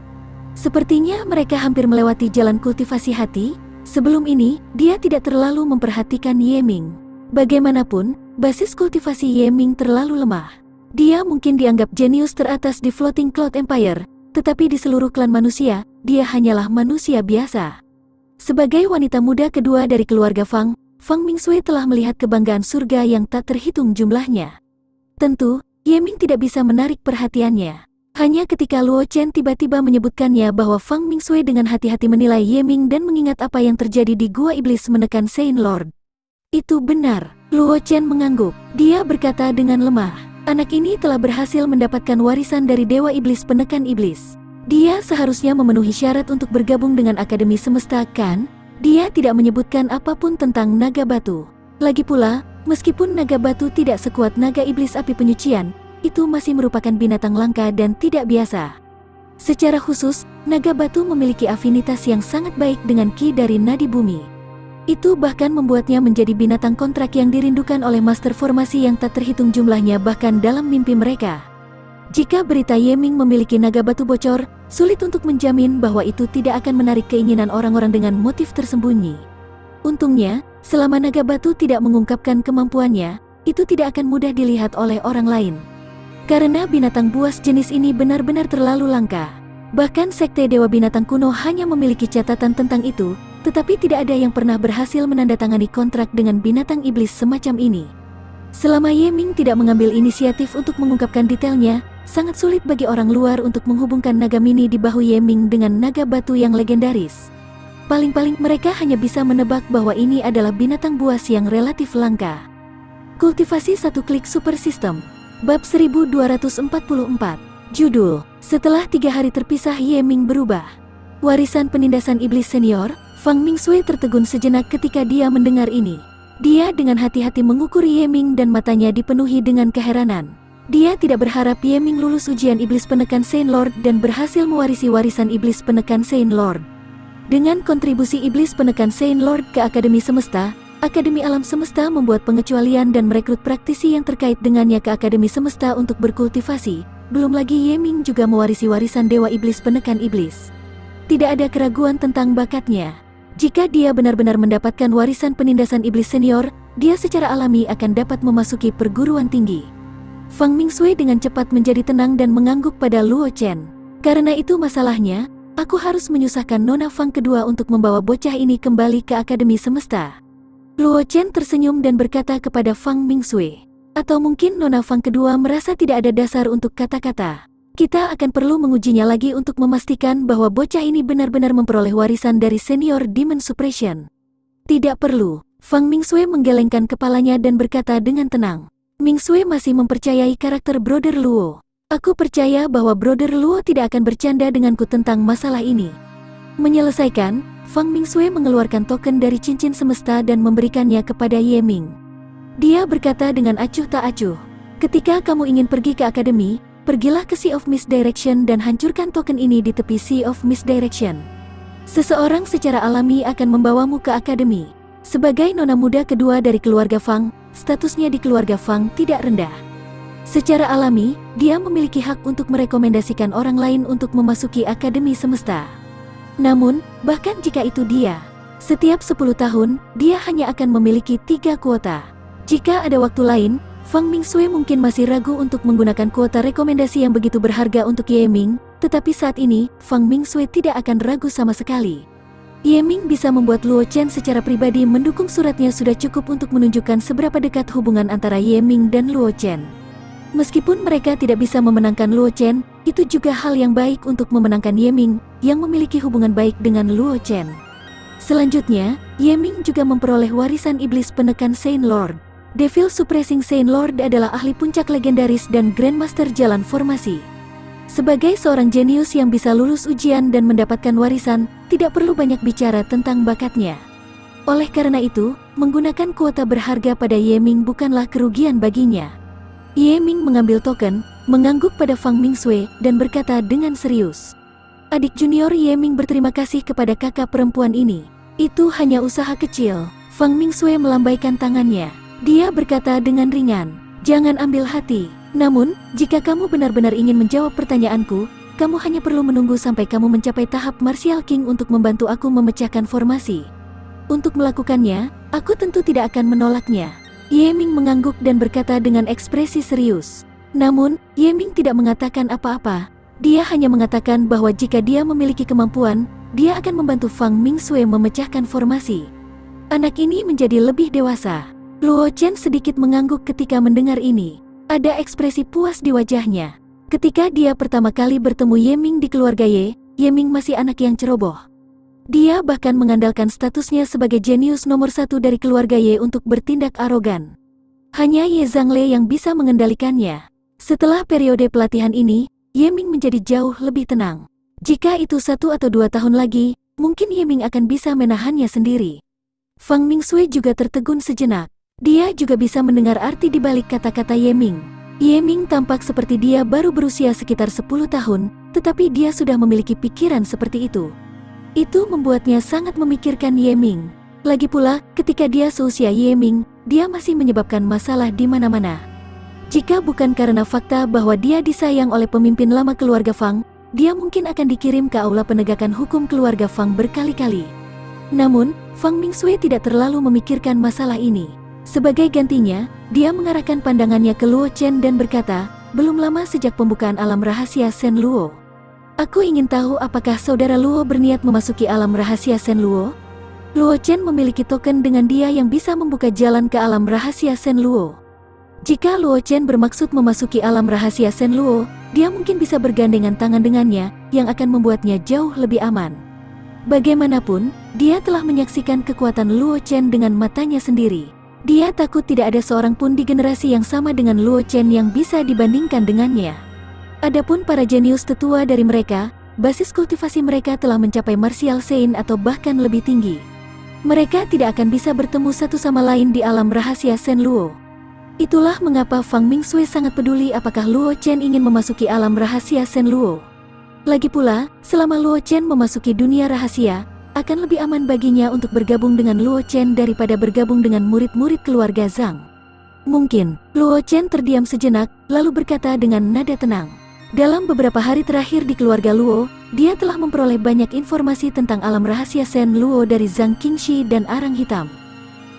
Sepertinya mereka hampir melewati jalan kultivasi hati." Sebelum ini, dia tidak terlalu memperhatikan Ye Ming. Bagaimanapun, basis kultivasi Ye Ming terlalu lemah. Dia mungkin dianggap jenius teratas di Floating Cloud Empire, tetapi di seluruh klan manusia, dia hanyalah manusia biasa. Sebagai wanita muda kedua dari keluarga Fang, Fang Mingsui telah melihat kebanggaan surga yang tak terhitung jumlahnya. Tentu, Ye Ming tidak bisa menarik perhatiannya. Hanya ketika Luo Chen tiba-tiba menyebutkannya bahwa Fang Mingsui dengan hati-hati menilai Ye Ming dan mengingat apa yang terjadi di Gua Iblis menekan Saint Lord. Itu benar, Luo Chen mengangguk. Dia berkata dengan lemah, "Anak ini telah berhasil mendapatkan warisan dari Dewa Iblis penekan iblis. Dia seharusnya memenuhi syarat untuk bergabung dengan Akademi Semesta, kan?" Dia tidak menyebutkan apapun tentang naga batu. Lagi pula, meskipun naga batu tidak sekuat naga iblis api penyucian, itu masih merupakan binatang langka dan tidak biasa. Secara khusus, naga batu memiliki afinitas yang sangat baik dengan ki dari nadi bumi. Itu bahkan membuatnya menjadi binatang kontrak yang dirindukan oleh master formasi yang tak terhitung jumlahnya bahkan dalam mimpi mereka. Jika berita Ye Ming memiliki naga batu bocor, sulit untuk menjamin bahwa itu tidak akan menarik keinginan orang-orang dengan motif tersembunyi. Untungnya, selama naga batu tidak mengungkapkan kemampuannya, itu tidak akan mudah dilihat oleh orang lain. Karena binatang buas jenis ini benar-benar terlalu langka. Bahkan Sekte Dewa Binatang Kuno hanya memiliki catatan tentang itu, tetapi tidak ada yang pernah berhasil menandatangani kontrak dengan binatang iblis semacam ini. Selama Ye Ming tidak mengambil inisiatif untuk mengungkapkan detailnya, sangat sulit bagi orang luar untuk menghubungkan naga mini di bahu Ye Ming dengan naga batu yang legendaris. Paling-paling mereka hanya bisa menebak bahwa ini adalah binatang buas yang relatif langka. Kultivasi satu klik super system. Bab 1244. Judul, setelah 3 hari terpisah Ye Ming berubah. Warisan penindasan iblis senior. Fang Mingsui tertegun sejenak ketika dia mendengar ini. Dia dengan hati-hati mengukur Ye Ming dan matanya dipenuhi dengan keheranan. Dia tidak berharap Ye Ming lulus ujian iblis penekan Saint Lord dan berhasil mewarisi warisan iblis penekan Saint Lord. Dengan kontribusi iblis penekan Saint Lord ke Akademi Semesta, Akademi Alam Semesta membuat pengecualian dan merekrut praktisi yang terkait dengannya ke Akademi Semesta untuk berkultivasi. Belum lagi Ye Ming juga mewarisi warisan Dewa Iblis penekan iblis. Tidak ada keraguan tentang bakatnya. Jika dia benar-benar mendapatkan warisan penindasan iblis senior, dia secara alami akan dapat memasuki perguruan tinggi. Fang Mingsui dengan cepat menjadi tenang dan mengangguk pada Luo Chen. Karena itu masalahnya, aku harus menyusahkan Nona Fang kedua untuk membawa bocah ini kembali ke Akademi Semesta. Luo Chen tersenyum dan berkata kepada Fang Mingsui, "Atau mungkin Nona Fang kedua merasa tidak ada dasar untuk kata-kata. Kita akan perlu mengujinya lagi untuk memastikan bahwa bocah ini benar-benar memperoleh warisan dari senior Demon Suppression." "Tidak perlu." Fang Mingsui menggelengkan kepalanya dan berkata dengan tenang. Mingsui masih mempercayai karakter Brother Luo. "Aku percaya bahwa Brother Luo tidak akan bercanda denganku tentang masalah ini." Menyelesaikan, Fang Mingsui mengeluarkan token dari cincin semesta dan memberikannya kepada Ye Ming. Dia berkata dengan acuh tak acuh, "Ketika kamu ingin pergi ke akademi, pergilah ke Sea of Misdirection dan hancurkan token ini di tepi Sea of Misdirection. Seseorang secara alami akan membawamu ke akademi." Sebagai nona muda kedua dari keluarga Fang, statusnya di keluarga Fang tidak rendah. Secara alami, dia memiliki hak untuk merekomendasikan orang lain untuk memasuki Akademi Semesta. Namun, bahkan jika itu dia, setiap 10 tahun, dia hanya akan memiliki 3 kuota. Jika ada waktu lain, Fang Mingsui mungkin masih ragu untuk menggunakan kuota rekomendasi yang begitu berharga untuk Ye Ming, tetapi saat ini, Fang Mingsui tidak akan ragu sama sekali. Ye Ming bisa membuat Luo Chen secara pribadi mendukung suratnya sudah cukup untuk menunjukkan seberapa dekat hubungan antara Ye Ming dan Luo Chen. Meskipun mereka tidak bisa memenangkan Luo Chen, itu juga hal yang baik untuk memenangkan Ye Ming, yang memiliki hubungan baik dengan Luo Chen. Selanjutnya, Ye Ming juga memperoleh warisan iblis penekan Saint Lord. Devil Suppressing Saint Lord adalah ahli puncak legendaris dan Grandmaster Jalan Formasi. Sebagai seorang jenius yang bisa lulus ujian dan mendapatkan warisan, tidak perlu banyak bicara tentang bakatnya. Oleh karena itu, menggunakan kuota berharga pada Ye Ming bukanlah kerugian baginya. Ye Ming mengambil token, mengangguk pada Fang Mingsui, dan berkata dengan serius. Adik junior Ye Ming berterima kasih kepada kakak perempuan ini. Itu hanya usaha kecil. Fang Mingsui melambaikan tangannya. Dia berkata dengan ringan, jangan ambil hati. Namun, jika kamu benar-benar ingin menjawab pertanyaanku, kamu hanya perlu menunggu sampai kamu mencapai tahap Martial King untuk membantu aku memecahkan formasi. Untuk melakukannya, aku tentu tidak akan menolaknya. Ye Ming mengangguk dan berkata dengan ekspresi serius. Namun, Ye Ming tidak mengatakan apa-apa. Dia hanya mengatakan bahwa jika dia memiliki kemampuan, dia akan membantu Fang Mingsui memecahkan formasi. Anak ini menjadi lebih dewasa. Luo Chen sedikit mengangguk ketika mendengar ini. Ada ekspresi puas di wajahnya. Ketika dia pertama kali bertemu Ye Ming di keluarga Ye, Ye Ming masih anak yang ceroboh. Dia bahkan mengandalkan statusnya sebagai jenius nomor 1 dari keluarga Ye untuk bertindak arogan. Hanya Ye Zhangle yang bisa mengendalikannya. Setelah periode pelatihan ini, Ye Ming menjadi jauh lebih tenang. Jika itu 1 atau 2 tahun lagi, mungkin Ye Ming akan bisa menahannya sendiri. Fang Mingsui juga tertegun sejenak. Dia juga bisa mendengar arti di balik kata-kata Ye Ming. Ye Ming tampak seperti dia baru berusia sekitar 10 tahun, tetapi dia sudah memiliki pikiran seperti itu. Itu membuatnya sangat memikirkan Ye Ming. Lagi pula, ketika dia seusia Ye Ming, dia masih menyebabkan masalah di mana-mana. Jika bukan karena fakta bahwa dia disayang oleh pemimpin lama keluarga Fang, dia mungkin akan dikirim ke aula penegakan hukum keluarga Fang berkali-kali. Namun, Fang Mingsui tidak terlalu memikirkan masalah ini. Sebagai gantinya, dia mengarahkan pandangannya ke Luo Chen dan berkata, belum lama sejak pembukaan alam rahasia Shen Luo. Aku ingin tahu apakah saudara Luo berniat memasuki alam rahasia Shen Luo? Luo Chen memiliki token dengan dia yang bisa membuka jalan ke alam rahasia Shen Luo. Jika Luo Chen bermaksud memasuki alam rahasia Shen Luo, dia mungkin bisa bergandengan tangan dengannya, yang akan membuatnya jauh lebih aman. Bagaimanapun, dia telah menyaksikan kekuatan Luo Chen dengan matanya sendiri. Dia takut tidak ada seorang pun di generasi yang sama dengan Luo Chen yang bisa dibandingkan dengannya. Adapun para jenius tetua dari mereka, basis kultivasi mereka telah mencapai Martial Sein atau bahkan lebih tinggi. Mereka tidak akan bisa bertemu satu sama lain di alam rahasia Shen Luo. Itulah mengapa Fang Mingsui sangat peduli apakah Luo Chen ingin memasuki alam rahasia Shen Luo. Lagi pula, selama Luo Chen memasuki dunia rahasia, akan lebih aman baginya untuk bergabung dengan Luo Chen daripada bergabung dengan murid-murid keluarga Zhang. Mungkin, Luo Chen terdiam sejenak, lalu berkata dengan nada tenang. Dalam beberapa hari terakhir di keluarga Luo, dia telah memperoleh banyak informasi tentang alam rahasia Shen Luo dari Zhang Qingxi dan Arang Hitam.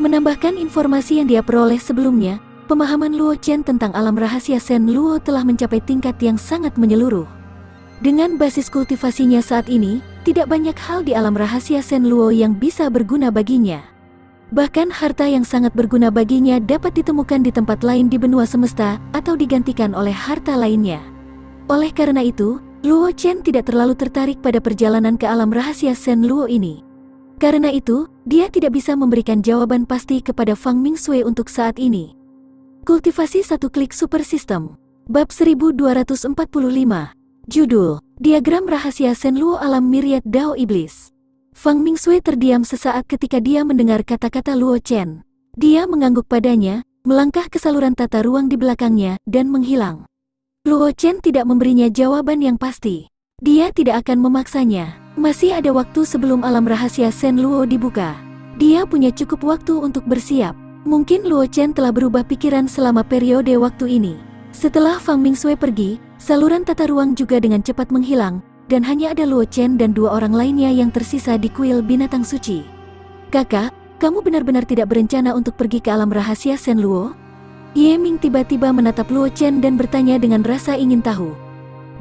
Menambahkan informasi yang dia peroleh sebelumnya, pemahaman Luo Chen tentang alam rahasia Shen Luo telah mencapai tingkat yang sangat menyeluruh. Dengan basis kultivasinya saat ini, tidak banyak hal di alam rahasia Shen Luo yang bisa berguna baginya. Bahkan harta yang sangat berguna baginya dapat ditemukan di tempat lain di benua semesta atau digantikan oleh harta lainnya. Oleh karena itu, Luo Chen tidak terlalu tertarik pada perjalanan ke alam rahasia Shen Luo ini. Karena itu, dia tidak bisa memberikan jawaban pasti kepada Fang Mingsui untuk saat ini. Kultivasi satu klik super system. Bab 1245. Judul, Diagram Rahasia Shen Luo Alam Myriad Dao Iblis. Fang Mingsui terdiam sesaat ketika dia mendengar kata-kata Luo Chen. Dia mengangguk padanya, melangkah ke saluran tata ruang di belakangnya, dan menghilang. Luo Chen tidak memberinya jawaban yang pasti. Dia tidak akan memaksanya. Masih ada waktu sebelum alam rahasia Shen Luo dibuka. Dia punya cukup waktu untuk bersiap. Mungkin Luo Chen telah berubah pikiran selama periode waktu ini. Setelah Fang Mingsui pergi, saluran tata ruang juga dengan cepat menghilang, dan hanya ada Luo Chen dan dua orang lainnya yang tersisa di kuil binatang suci. Kakak, kamu benar-benar tidak berencana untuk pergi ke alam rahasia Shen Luo? Ye Ming tiba-tiba menatap Luo Chen dan bertanya dengan rasa ingin tahu.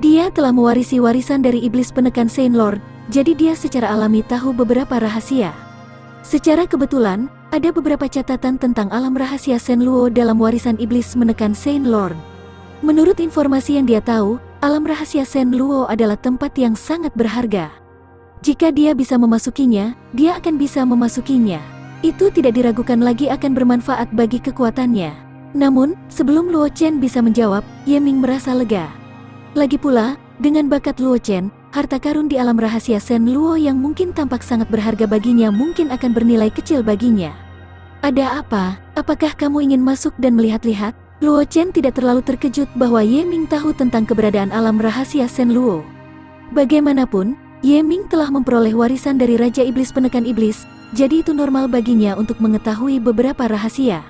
Dia telah mewarisi warisan dari iblis penekan Saint Lord, jadi dia secara alami tahu beberapa rahasia. Secara kebetulan, ada beberapa catatan tentang alam rahasia Shen Luo dalam warisan iblis menekan Saint Lord. Menurut informasi yang dia tahu, alam rahasia Shen Luo adalah tempat yang sangat berharga. Jika dia bisa memasukinya, dia akan bisa memasukinya. Itu tidak diragukan lagi akan bermanfaat bagi kekuatannya. Namun, sebelum Luo Chen bisa menjawab, Ye Ming merasa lega. Lagi pula, Dengan bakat Luo Chen, harta karun di alam rahasia Shen Luo yang mungkin tampak sangat berharga baginya mungkin akan bernilai kecil baginya. Ada apa? Apakah kamu ingin masuk dan melihat-lihat? Luo Chen tidak terlalu terkejut bahwa Ye Ming tahu tentang keberadaan alam rahasia Shen Luo. Bagaimanapun, Ye Ming telah memperoleh warisan dari Raja Iblis Penekan Iblis, jadi itu normal baginya untuk mengetahui beberapa rahasia.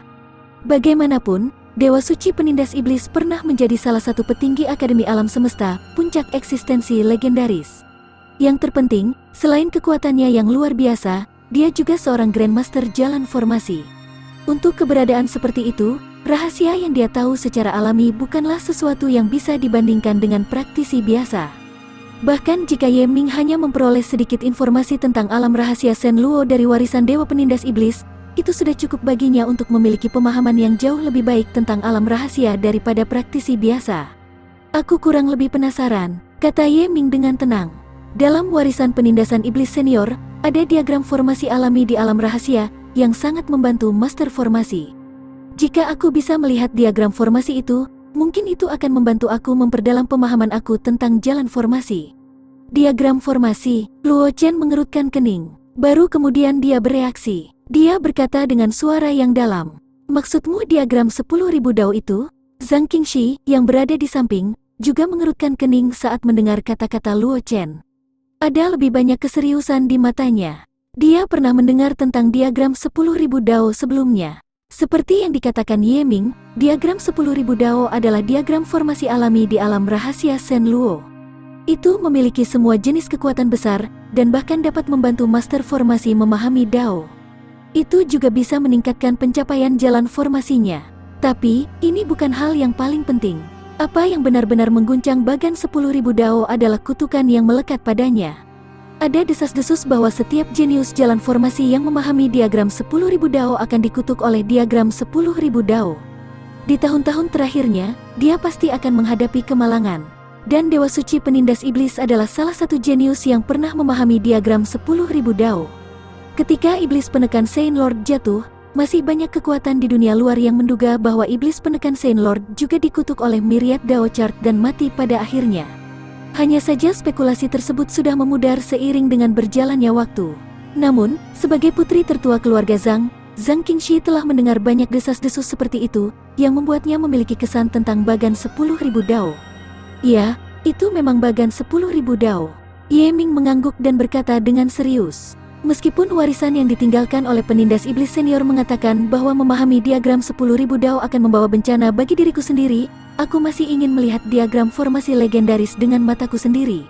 Bagaimanapun, Dewa Suci Penindas Iblis pernah menjadi salah satu petinggi Akademi Alam Semesta, puncak eksistensi legendaris. Yang terpenting, selain kekuatannya yang luar biasa, dia juga seorang Grandmaster Jalan Formasi. Untuk keberadaan seperti itu, rahasia yang dia tahu secara alami bukanlah sesuatu yang bisa dibandingkan dengan praktisi biasa. Bahkan jika Ye Ming hanya memperoleh sedikit informasi tentang alam rahasia Shen Luo dari warisan Dewa Penindas Iblis, itu sudah cukup baginya untuk memiliki pemahaman yang jauh lebih baik tentang alam rahasia daripada praktisi biasa. Aku kurang lebih penasaran, kata Ye Ming dengan tenang. Dalam warisan penindasan iblis senior, ada diagram formasi alami di alam rahasia yang sangat membantu master formasi. Jika aku bisa melihat diagram formasi itu, mungkin itu akan membantu aku memperdalam pemahaman aku tentang jalan formasi. Diagram formasi, Luo Chen mengerutkan kening. Baru kemudian dia bereaksi. Dia berkata dengan suara yang dalam, "Maksudmu diagram 10.000 dao itu?" Zhang Qingxi, yang berada di samping, juga mengerutkan kening saat mendengar kata-kata Luo Chen. Ada lebih banyak keseriusan di matanya. Dia pernah mendengar tentang diagram 10.000 dao sebelumnya. Seperti yang dikatakan Ye Ming, diagram 10.000 dao adalah diagram formasi alami di alam rahasia Shen Luo. Itu memiliki semua jenis kekuatan besar, dan bahkan dapat membantu master formasi memahami dao. Itu juga bisa meningkatkan pencapaian jalan formasinya. Tapi, ini bukan hal yang paling penting. Apa yang benar-benar mengguncang bagan 10.000 dao adalah kutukan yang melekat padanya. Ada desas-desus bahwa setiap jenius jalan formasi yang memahami diagram 10.000 dao akan dikutuk oleh diagram 10.000 dao. Di tahun-tahun terakhirnya, dia pasti akan menghadapi kemalangan. Dan Dewa Suci Penindas Iblis adalah salah satu jenius yang pernah memahami diagram 10.000 dao. Ketika Iblis Penekan Saint Lord jatuh, masih banyak kekuatan di dunia luar yang menduga bahwa Iblis Penekan Saint Lord juga dikutuk oleh Myriad Dao Chart dan mati pada akhirnya. Hanya saja spekulasi tersebut sudah memudar seiring dengan berjalannya waktu. Namun, sebagai putri tertua keluarga Zhang Qingxi telah mendengar banyak desas-desus seperti itu, yang membuatnya memiliki kesan tentang bagan 10.000 dao. Ya, itu memang bagan 10.000 dao. Ye Ming mengangguk dan berkata dengan serius. Meskipun warisan yang ditinggalkan oleh penindas iblis senior mengatakan bahwa memahami diagram 10.000 dao akan membawa bencana bagi diriku sendiri, aku masih ingin melihat diagram formasi legendaris dengan mataku sendiri.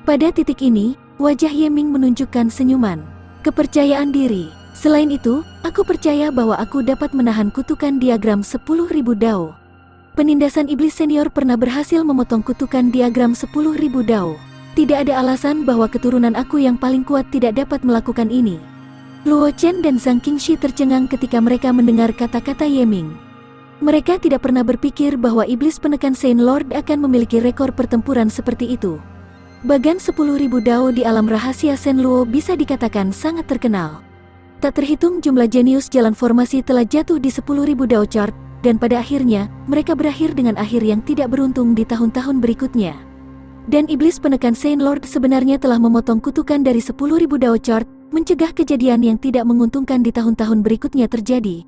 Pada titik ini, wajah Ye Ming menunjukkan senyuman. Kepercayaan diri. Selain itu, aku percaya bahwa aku dapat menahan kutukan diagram 10.000 dao. Penindasan iblis senior pernah berhasil memotong kutukan diagram 10.000 dao. Tidak ada alasan bahwa keturunan aku yang paling kuat tidak dapat melakukan ini. Luo Chen dan Zhang Qingxi tercengang ketika mereka mendengar kata-kata Ye Ming. Mereka tidak pernah berpikir bahwa Iblis Penekan Saint Lord akan memiliki rekor pertempuran seperti itu. Bagan 10.000 dao di alam rahasia Shen Luo bisa dikatakan sangat terkenal. Tak terhitung jumlah jenius jalan formasi telah jatuh di 10.000 dao chart, dan pada akhirnya, mereka berakhir dengan akhir yang tidak beruntung di tahun-tahun berikutnya. Dan Iblis Penekan Saint Lord sebenarnya telah memotong kutukan dari 10.000 dao chart, mencegah kejadian yang tidak menguntungkan di tahun-tahun berikutnya terjadi.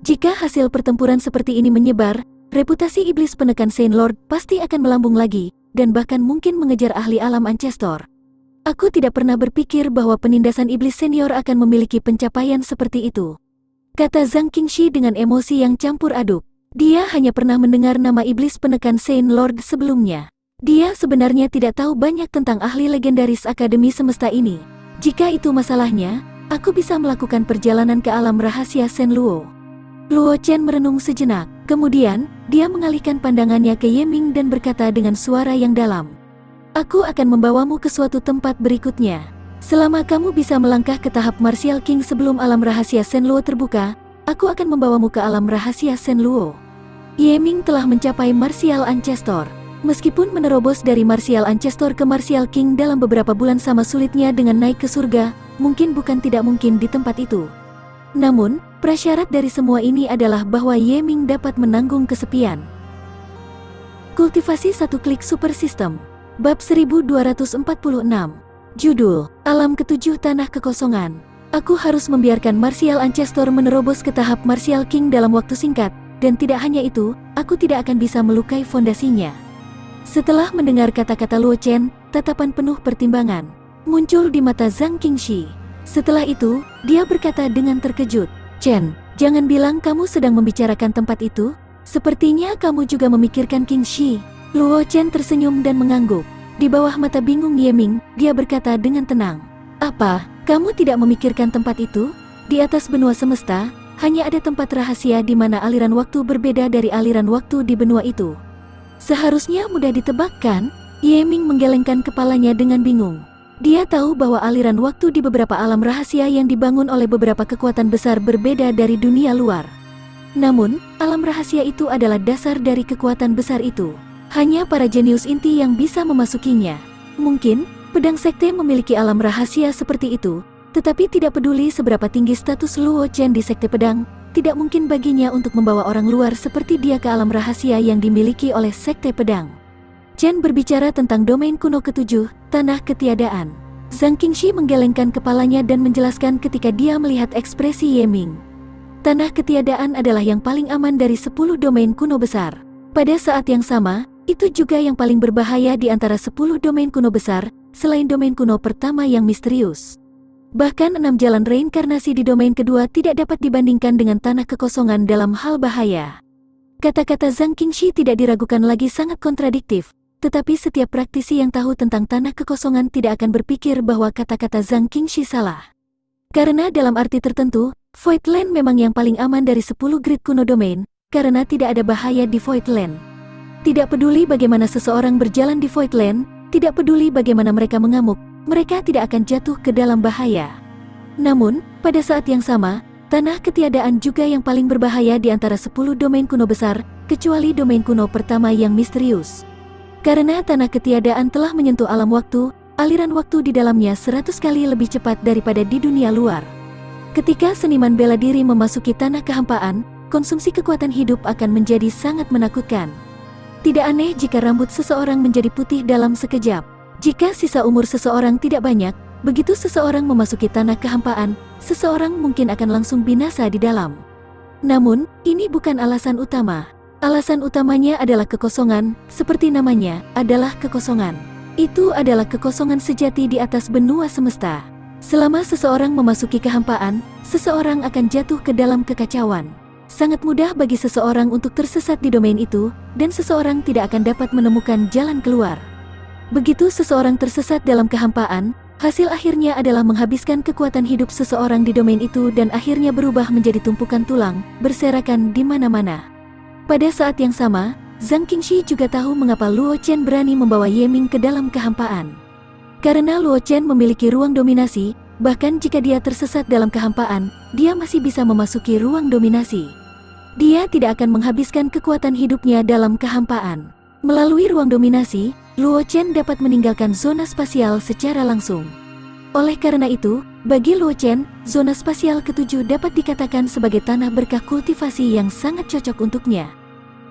Jika hasil pertempuran seperti ini menyebar, reputasi Iblis Penekan Saint Lord pasti akan melambung lagi, dan bahkan mungkin mengejar ahli alam Ancestor. Aku tidak pernah berpikir bahwa penindasan iblis senior akan memiliki pencapaian seperti itu, kata Zhang Qingxi dengan emosi yang campur aduk. Dia hanya pernah mendengar nama Iblis Penekan Saint Lord sebelumnya. Dia sebenarnya tidak tahu banyak tentang ahli legendaris Akademi Semesta ini. Jika itu masalahnya, aku bisa melakukan perjalanan ke alam rahasia Shen Luo. Luo Chen merenung sejenak, kemudian, dia mengalihkan pandangannya ke Ye Ming dan berkata dengan suara yang dalam. Aku akan membawamu ke suatu tempat berikutnya. Selama kamu bisa melangkah ke tahap Martial King sebelum alam rahasia Shen Luo terbuka, aku akan membawamu ke alam rahasia Shen Luo. Ye Ming telah mencapai Martial Ancestor. Meskipun menerobos dari Martial Ancestor ke Martial King dalam beberapa bulan sama sulitnya dengan naik ke surga, mungkin bukan tidak mungkin di tempat itu. Namun, prasyarat dari semua ini adalah bahwa Ye Ming dapat menanggung kesepian. Kultivasi satu klik super system. Bab 1246. Judul, Alam Ketujuh Tanah Kekosongan. Aku harus membiarkan Martial Ancestor menerobos ke tahap Martial King dalam waktu singkat, dan tidak hanya itu, aku tidak akan bisa melukai fondasinya. Setelah mendengar kata-kata Luo Chen, tatapan penuh pertimbangan muncul di mata Zhang Qingxi. Setelah itu, dia berkata dengan terkejut, "Chen, jangan bilang kamu sedang membicarakan tempat itu. Sepertinya kamu juga memikirkan Qingxi." Luo Chen tersenyum dan mengangguk. Di bawah mata bingung Ye Ming, dia berkata dengan tenang, "Apa, kamu tidak memikirkan tempat itu? Di atas benua semesta, hanya ada tempat rahasia di mana aliran waktu berbeda dari aliran waktu di benua itu. Seharusnya mudah ditebak kan?" Ye Ming menggelengkan kepalanya dengan bingung. Dia tahu bahwa aliran waktu di beberapa alam rahasia yang dibangun oleh beberapa kekuatan besar berbeda dari dunia luar. Namun, alam rahasia itu adalah dasar dari kekuatan besar itu. Hanya para jenius inti yang bisa memasukinya. Mungkin, pedang sekte memiliki alam rahasia seperti itu, tetapi tidak peduli seberapa tinggi status Luo Chen di sekte pedang, tidak mungkin baginya untuk membawa orang luar seperti dia ke alam rahasia yang dimiliki oleh sekte pedang. Chen berbicara tentang domain kuno ketujuh, Tanah Ketiadaan. Zhang Qingxi menggelengkan kepalanya dan menjelaskan ketika dia melihat ekspresi Ye Ming. Tanah Ketiadaan adalah yang paling aman dari 10 domain kuno besar. Pada saat yang sama, itu juga yang paling berbahaya di antara 10 domain kuno besar, selain domain kuno pertama yang misterius. Bahkan 6 jalan reinkarnasi di domain kedua tidak dapat dibandingkan dengan tanah kekosongan dalam hal bahaya. Kata-kata Zhang Qingxi tidak diragukan lagi sangat kontradiktif, tetapi setiap praktisi yang tahu tentang tanah kekosongan tidak akan berpikir bahwa kata-kata Zhang Qingxi salah. Karena dalam arti tertentu, Void Land memang yang paling aman dari 10 grid kuno domain, karena tidak ada bahaya di Void Land. Tidak peduli bagaimana seseorang berjalan di Void Land, tidak peduli bagaimana mereka mengamuk, mereka tidak akan jatuh ke dalam bahaya. Namun, pada saat yang sama, tanah ketiadaan juga yang paling berbahaya di antara 10 domain kuno besar, kecuali domain kuno pertama yang misterius. Karena tanah ketiadaan telah menyentuh alam waktu, aliran waktu di dalamnya 100 kali lebih cepat daripada di dunia luar. Ketika seniman bela diri memasuki tanah kehampaan, konsumsi kekuatan hidup akan menjadi sangat menakutkan. Tidak aneh jika rambut seseorang menjadi putih dalam sekejap. Jika sisa umur seseorang tidak banyak, begitu seseorang memasuki tanah kehampaan, seseorang mungkin akan langsung binasa di dalam. Namun, ini bukan alasan utama. Alasan utamanya adalah kekosongan, seperti namanya, adalah kekosongan. Itu adalah kekosongan sejati di atas benua semesta. Selama seseorang memasuki kehampaan, seseorang akan jatuh ke dalam kekacauan. Sangat mudah bagi seseorang untuk tersesat di domain itu, dan seseorang tidak akan dapat menemukan jalan keluar. Begitu seseorang tersesat dalam kehampaan, hasil akhirnya adalah menghabiskan kekuatan hidup seseorang di domain itu dan akhirnya berubah menjadi tumpukan tulang, berserakan di mana-mana. Pada saat yang sama, Zhang Qingxi juga tahu mengapa Luo Chen berani membawa Ye Ming ke dalam kehampaan. Karena Luo Chen memiliki ruang dominasi, bahkan jika dia tersesat dalam kehampaan, dia masih bisa memasuki ruang dominasi. Dia tidak akan menghabiskan kekuatan hidupnya dalam kehampaan. Melalui ruang dominasi, Luo Chen dapat meninggalkan zona spasial secara langsung. Oleh karena itu, bagi Luo Chen, zona spasial ketujuh dapat dikatakan sebagai tanah berkah kultivasi yang sangat cocok untuknya.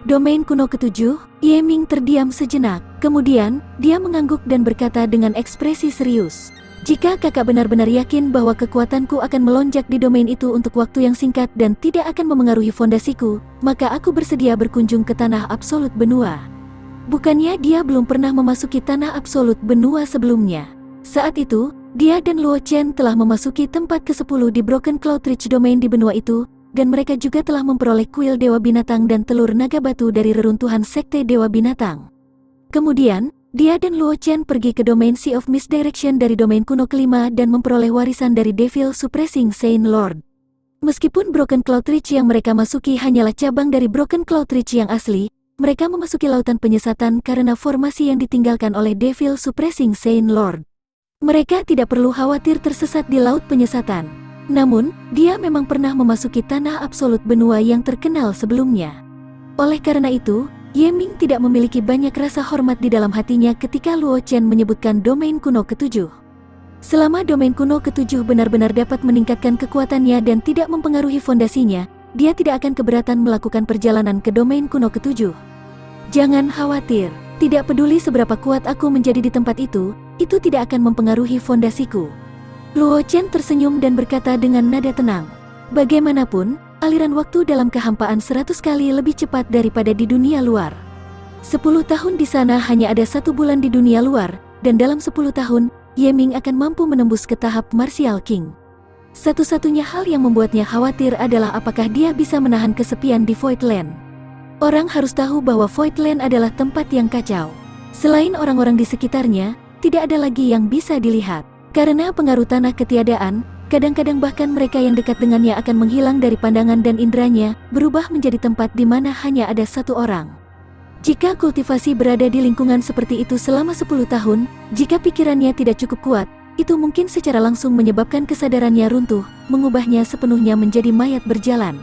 Domain kuno ketujuh, Ye Ming terdiam sejenak, kemudian, dia mengangguk dan berkata dengan ekspresi serius, "Jika kakak benar-benar yakin bahwa kekuatanku akan melonjak di domain itu untuk waktu yang singkat dan tidak akan memengaruhi fondasiku, maka aku bersedia berkunjung ke tanah absolut benua." Bukannya dia belum pernah memasuki tanah absolut benua sebelumnya. Saat itu, dia dan Luo Chen telah memasuki tempat ke-10 di Broken Cloud Ridge domain di benua itu, dan mereka juga telah memperoleh kuil Dewa Binatang dan telur naga batu dari reruntuhan sekte Dewa Binatang. Kemudian, dia dan Luo Chen pergi ke domain Sea of Misdirection dari domain kuno kelima dan memperoleh warisan dari Devil Suppressing Saint Lord. Meskipun Broken Cloud Ridge yang mereka masuki hanyalah cabang dari Broken Cloud Ridge yang asli, mereka memasuki lautan penyesatan karena formasi yang ditinggalkan oleh Devil Suppressing Saint Lord. Mereka tidak perlu khawatir tersesat di laut penyesatan. Namun, dia memang pernah memasuki tanah absolut benua yang terkenal sebelumnya. Oleh karena itu, Ye Ming tidak memiliki banyak rasa hormat di dalam hatinya ketika Luo Chen menyebutkan domain kuno ketujuh. Selama domain kuno ketujuh benar-benar dapat meningkatkan kekuatannya dan tidak mempengaruhi fondasinya, dia tidak akan keberatan melakukan perjalanan ke domain kuno ketujuh. Jangan khawatir, Tidak peduli seberapa kuat aku menjadi di tempat itu tidak akan mempengaruhi fondasiku. Luo Chen tersenyum dan berkata dengan nada tenang. Bagaimanapun, aliran waktu dalam kehampaan 100 kali lebih cepat daripada di dunia luar. 10 tahun di sana hanya ada 1 bulan di dunia luar, dan dalam 10 tahun, Ye Ming akan mampu menembus ke tahap Martial King. Satu-satunya hal yang membuatnya khawatir adalah apakah dia bisa menahan kesepian di Void Land. Orang harus tahu bahwa Void Land adalah tempat yang kacau. Selain orang-orang di sekitarnya, tidak ada lagi yang bisa dilihat. Karena pengaruh tanah ketiadaan, kadang-kadang bahkan mereka yang dekat dengannya akan menghilang dari pandangan dan inderanya, berubah menjadi tempat di mana hanya ada 1 orang. Jika kultivasi berada di lingkungan seperti itu selama 10 tahun, jika pikirannya tidak cukup kuat, itu mungkin secara langsung menyebabkan kesadarannya runtuh, mengubahnya sepenuhnya menjadi mayat berjalan.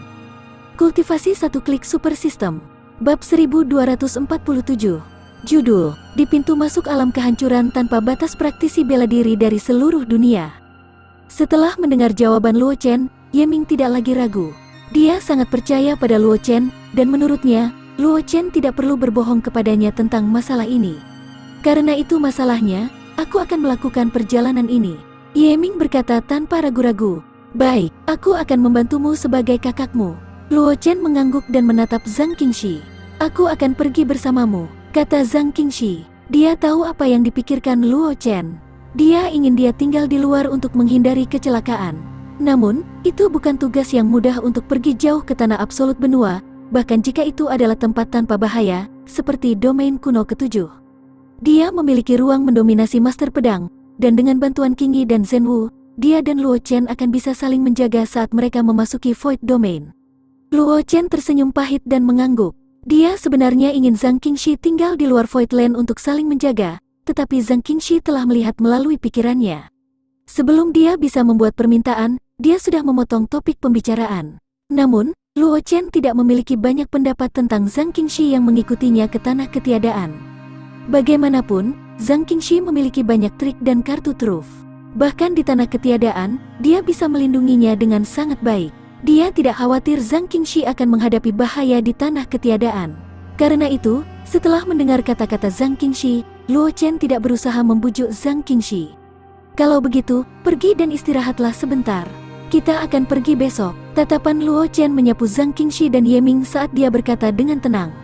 Kultivasi 1 klik super system. Bab 1247. Judul, di pintu masuk alam kehancuran tanpa batas praktisi bela diri dari seluruh dunia. Setelah mendengar jawaban Luo Chen, Ye Ming tidak lagi ragu. Dia sangat percaya pada Luo Chen, dan menurutnya, Luo Chen tidak perlu berbohong kepadanya tentang masalah ini. Karena itu masalahnya, aku akan melakukan perjalanan ini. Ye Ming berkata tanpa ragu-ragu. Baik, aku akan membantumu sebagai kakakmu. Luo Chen mengangguk dan menatap Zhang Qingxi. Aku akan pergi bersamamu, kata Zhang Qingxi. Dia tahu apa yang dipikirkan Luo Chen. Dia ingin dia tinggal di luar untuk menghindari kecelakaan. Namun, itu bukan tugas yang mudah untuk pergi jauh ke tanah absolut benua, bahkan jika itu adalah tempat tanpa bahaya, seperti domain kuno ke-7. Dia memiliki ruang mendominasi Master Pedang, dan dengan bantuan Qingyi dan Zhenwu, dia dan Luo Chen akan bisa saling menjaga saat mereka memasuki Void Domain. Luo Chen tersenyum pahit dan mengangguk. Dia sebenarnya ingin Zhang Qingxi tinggal di luar Void Land untuk saling menjaga, tetapi Zhang Qingxi telah melihat melalui pikirannya. Sebelum dia bisa membuat permintaan, dia sudah memotong topik pembicaraan. Namun, Luo Chen tidak memiliki banyak pendapat tentang Zhang Qingxi yang mengikutinya ke tanah ketiadaan. Bagaimanapun, Zhang Qingxi memiliki banyak trik dan kartu truf. Bahkan di tanah ketiadaan, dia bisa melindunginya dengan sangat baik. Dia tidak khawatir Zhang Qingxi akan menghadapi bahaya di tanah ketiadaan. Karena itu, setelah mendengar kata-kata Zhang Qingxi, Luo Chen tidak berusaha membujuk Zhang Qingxi. Kalau begitu, pergi dan istirahatlah sebentar. Kita akan pergi besok. Tatapan Luo Chen menyapu Zhang Qingxi dan Ye Ming saat dia berkata dengan tenang.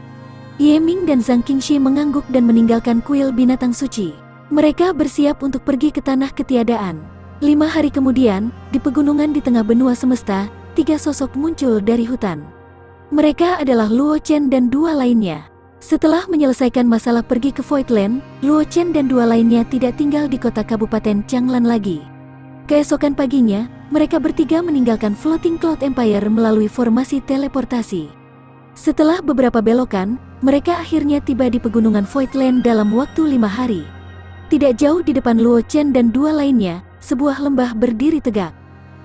Ye Ming dan Zhang Qingxi mengangguk dan meninggalkan kuil binatang suci. Mereka bersiap untuk pergi ke tanah ketiadaan. 5 hari kemudian, di pegunungan di tengah benua semesta, 3 sosok muncul dari hutan. Mereka adalah Luo Chen dan 2 lainnya. Setelah menyelesaikan masalah pergi ke Void Land, Luo Chen dan 2 lainnya tidak tinggal di kota Kabupaten Changlan lagi. Keesokan paginya, mereka bertiga meninggalkan Floating Cloud Empire melalui formasi teleportasi. Setelah beberapa belokan, mereka akhirnya tiba di pegunungan Void Land dalam waktu 5 hari. Tidak jauh di depan Luo Chen dan 2 lainnya, sebuah lembah berdiri tegak.